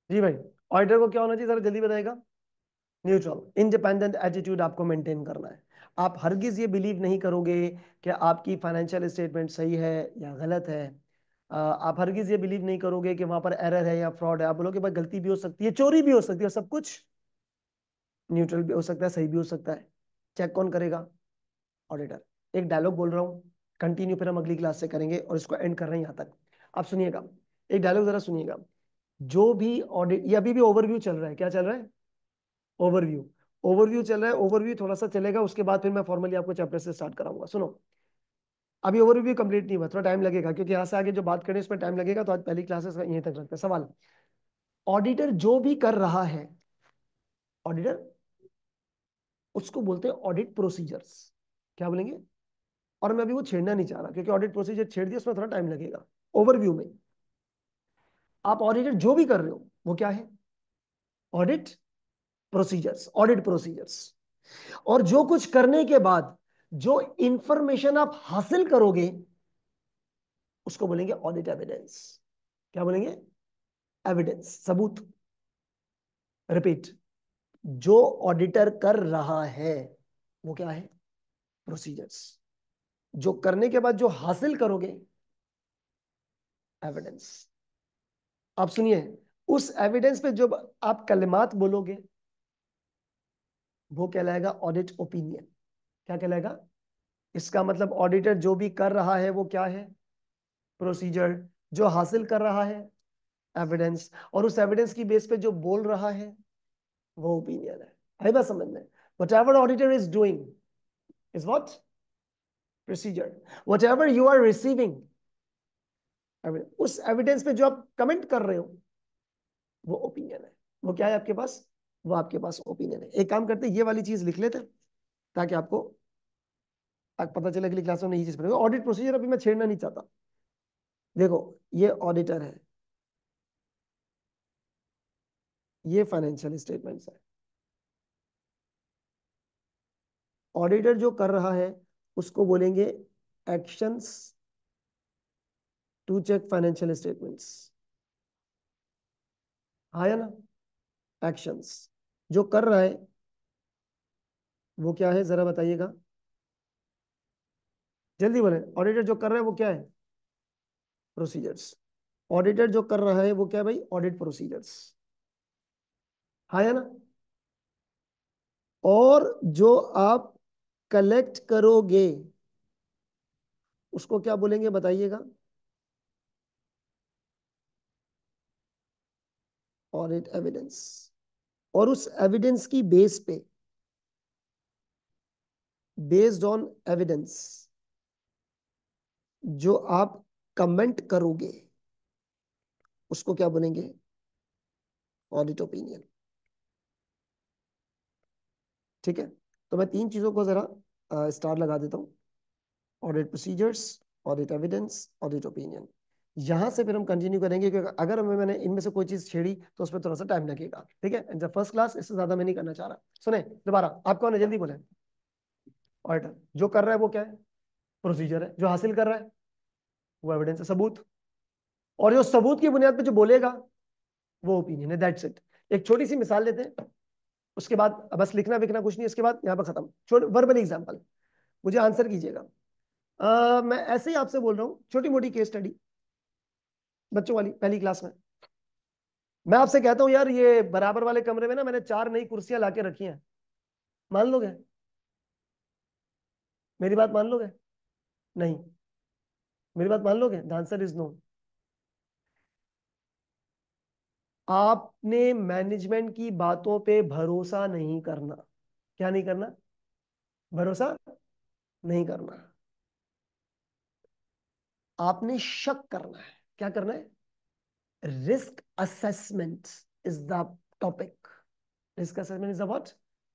जी भाई, auditor को क्या होना चाहिए, जरा जल्दी बताएगा? न्यूट्रल इंडिपेंडेंट एटीट्यूड आपको मेंटेन करना है। आप हरगिज ये बिलीव नहीं करोगे कि आपकी फाइनेंशियल स्टेटमेंट सही है या गलत है। आप हरगिज ये बिलीव नहीं करोगे कि वहां पर एरर है या फ्रॉड है। आप बोलोगे भाई गलती भी हो सकती है, चोरी भी हो सकती है, सब कुछ न्यूट्रल भी हो सकता है, सही भी हो सकता है। चेक कौन करेगा? ऑडिटर। एक डायलॉग बोल रहा हूँ, कंटिन्यू फिर हम अगली क्लास से करेंगे और इसको एंड कर रहे हैं यहाँ तक। आप सुनिएगा, एक डायलॉग जरा सुनिएगा। जो भी ऑडिट, ये अभी भी ओवरव्यू चल रहा है, क्या चल रहा है? ओवरव्यू। ओवरव्यू चल रहा है, ओवरव्यू थोड़ा सा चलेगा, उसके बाद फिर मैं फॉर्मली आपको चैप्टर से स्टार्ट कराऊंगा। सुनो, अभी ओवरव्यू कंप्लीट नहीं हुआ, थोड़ा टाइम लगेगा क्योंकि यहाँ से आगे जो बात करें उसमें टाइम लगेगा, तो आज पहली क्लासेस यहीं तक रखते हैं। सवाल, ऑडिटर जो भी कर रहा है, ऑडिटर, उसको बोलते हैं ऑडिट प्रोसीजर्स। क्या बोलेंगे? और मैं अभी वो छेड़ना नहीं चाह रहा क्योंकि ऑडिट प्रोसीजर छेड़ दिया उसमें थोड़ा टाइम लगेगा। ओवरव्यू में आप ऑडिटर जो भी कर रहे हो वो क्या है? Audit procedures, audit procedures. और जो कुछ करने के बाद जो इंफॉर्मेशन आप हासिल करोगे उसको बोलेंगे ऑडिट एविडेंस। क्या बोलेंगे? एविडेंस, सबूत। रिपीट, जो ऑडिटर कर रहा है वो क्या है? प्रोसीजर्स। जो करने के बाद जो हासिल करोगे, एविडेंस। आप सुनिए, उस एविडेंस पे जो आप कलिमात बोलोगे वो कहलाएगा ऑडिट ओपिनियन। क्या कहलाएगा? इसका मतलब ऑडिटर जो भी कर रहा है वो क्या है? प्रोसीजर। जो हासिल कर रहा है, एविडेंस। और उस एविडेंस की बेस पे जो बोल रहा है वो ओपिनियन है। आई बात समझ में? Whatever auditor is doing is what? Procedure. Whatever you are receiving, उस एविडेंस पे जो आप कमेंट कर रहे हो वो ओपिनियन है। वो क्या है आपके पास? वो आपके पास ओपिनियन है। एक काम करते, ये वाली चीज लिख लेते ताकि आपको पता चला अगली क्लास में हमने ये चीज पढ़ेंगे। ऑडिट प्रोसीजर अभी मैं छेड़ना नहीं चाहता। देखो, ये ऑडिटर है, ये फाइनेंशियल स्टेटमेंट्स है। ऑडिटर जो कर रहा है उसको बोलेंगे actions to check financial statements. हाँ या ना? एक्शंस जो कर रहा है वो क्या है, जरा बताइएगा, जल्दी बोले। ऑडिटर जो कर रहा है वो क्या है? प्रोसीजर्स। ऑडिटर जो कर रहा है वो क्या है भाई? Audit procedures. हाँ या ना? और जो आप कलेक्ट करोगे उसको क्या बोलेंगे बताइएगा? Audit evidence. और उस एविडेंस की बेस पे, बेस्ड ऑन एविडेंस, जो आप कमेंट करोगे उसको क्या बोलेंगे? Audit opinion. ठीक है, तो मैं तीन चीजों को जरा स्टार लगा देता हूं। Audit procedures, audit evidence, audit opinion. यहां से फिर हम कंटिन्यू करेंगे, क्योंकि अगर मैंने इनमें से कोई चीज छेड़ी तो उस पर थोड़ा सा टाइम लगेगा। ठीक है, इन द फर्स्ट क्लास इससे ज्यादा मैं नहीं करना चाह रहा। सुने दोबारा, आप कौन है जल्दी बोले। ऑडिटर जो कर रहा है वो क्या है? प्रोसीजर है। जो हासिल कर रहा है वो एविडेंस है, सबूत। और जो सबूत की बुनियाद पे जो बोलेगा वो ओपिनियन है। That's it. एक छोटी सी मिसाल लेते हैं, उसके बाद बस लिखना विखना कुछ नहीं, इसके बाद यहाँ पर खत्म। छोटे वर्बल एग्जाम्पल मुझे आंसर कीजिएगा। मैं ऐसे ही आपसे बोल रहा हूँ, छोटी मोटी केस स्टडी बच्चों वाली, पहली क्लास में। मैं आपसे कहता हूँ यार, ये बराबर वाले कमरे में ना मैंने 4 नई कुर्सियां लाके रखी हैं, मान लोगे? मेरी बात मान लोगे? नहीं। मेरी बात मान लोगे? The answer is no. आपने मैनेजमेंट की बातों पे भरोसा नहीं करना। क्या नहीं करना? भरोसा नहीं करना। आपने शक करना है। क्या करना है? Risk assessment is the topic. Risk assessment is the what?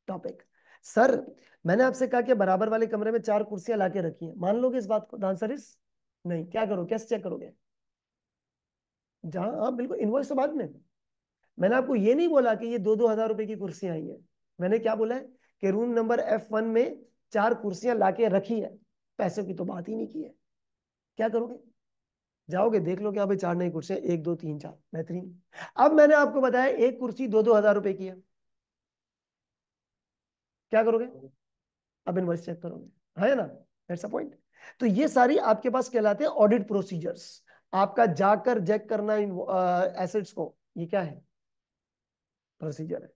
Topic. Sir, मैंने आपसे कहा कि बराबर वाले कमरे में 4 कुर्सियां लाके रखी हैं, मान लोगे इस बात को? द आंसर इज नहीं। क्या करो, कैसे चेक करोगे? जहां आप बिल्कुल, इनवॉइस तो बाद में। मैंने आपको ये नहीं बोला कि ये 2-2 हजार रुपए की कुर्सियां आई है। मैंने क्या बोला है कि रूम नंबर F1 में 4 कुर्सियां लाके रखी है, पैसों की तो बात ही नहीं की है। क्या करोगे? जाओगे देख लो कि भाई 4 नई कुर्सियां, 1 2 3 4, बेहतरीन। अब मैंने आपको बताया एक कुर्सी 2-2 हजार रुपए की है, क्या करोगे? अब इनवॉइस चेक करोगे, है ना? That's a point. तो ये सारी आपके पास कहलाते हैं ऑडिट प्रोसीजर्स। आपका जाकर चेक करना एसेट्स को, ये क्या है? प्रोसीजर है।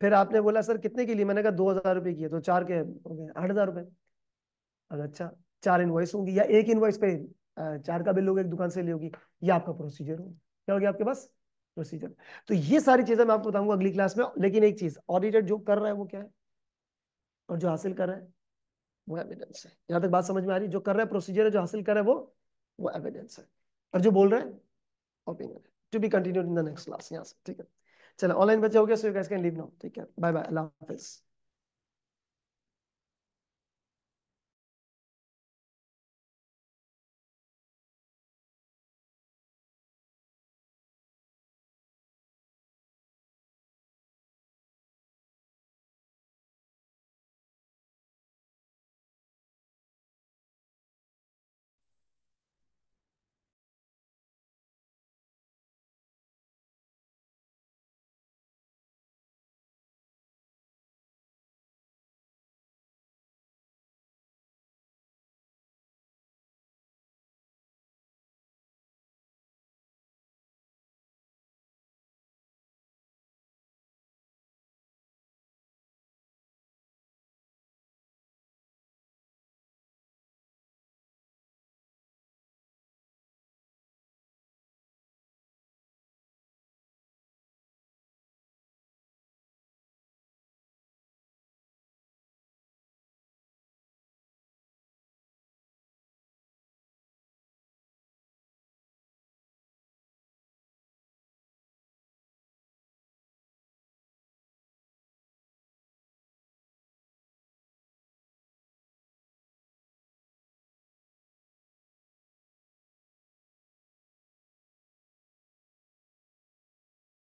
फिर आपने बोला सर कितने की ली, मैंने कहा 2 हजार रुपए की है, तो 4 के हो गए 8 हजार रुपए। अगर अच्छा, 4 इनवॉइस होंगी या एक इनवॉइस पे 4 का बिल होगा, एक दुकान से ली होगी, ये आपका प्रोसीजर होगा। क्या हो गया आपके पास? प्रोसीजर। तो ये सारी चीजें मैं आपको बताऊंगा अगली क्लास में। लेकिन एक चीज, ऑडिटर जो कर रहा है वो क्या है, और जो हासिल कर रहा है वो एविडेंस है। यहां तक बात समझ में आ रही? जो कर रहा है प्रोसीजर है, जो हासिल कर रहा है वो एविडेंस है, और जो बोल रहा है ओपिनियन है। To be continued in the next class. यहाँ से ठीक है। चलो ऑनलाइन बच्चे हो गया, so you guys can leave now. ठीक है, बाय बाय, अल्लाह हाफिज।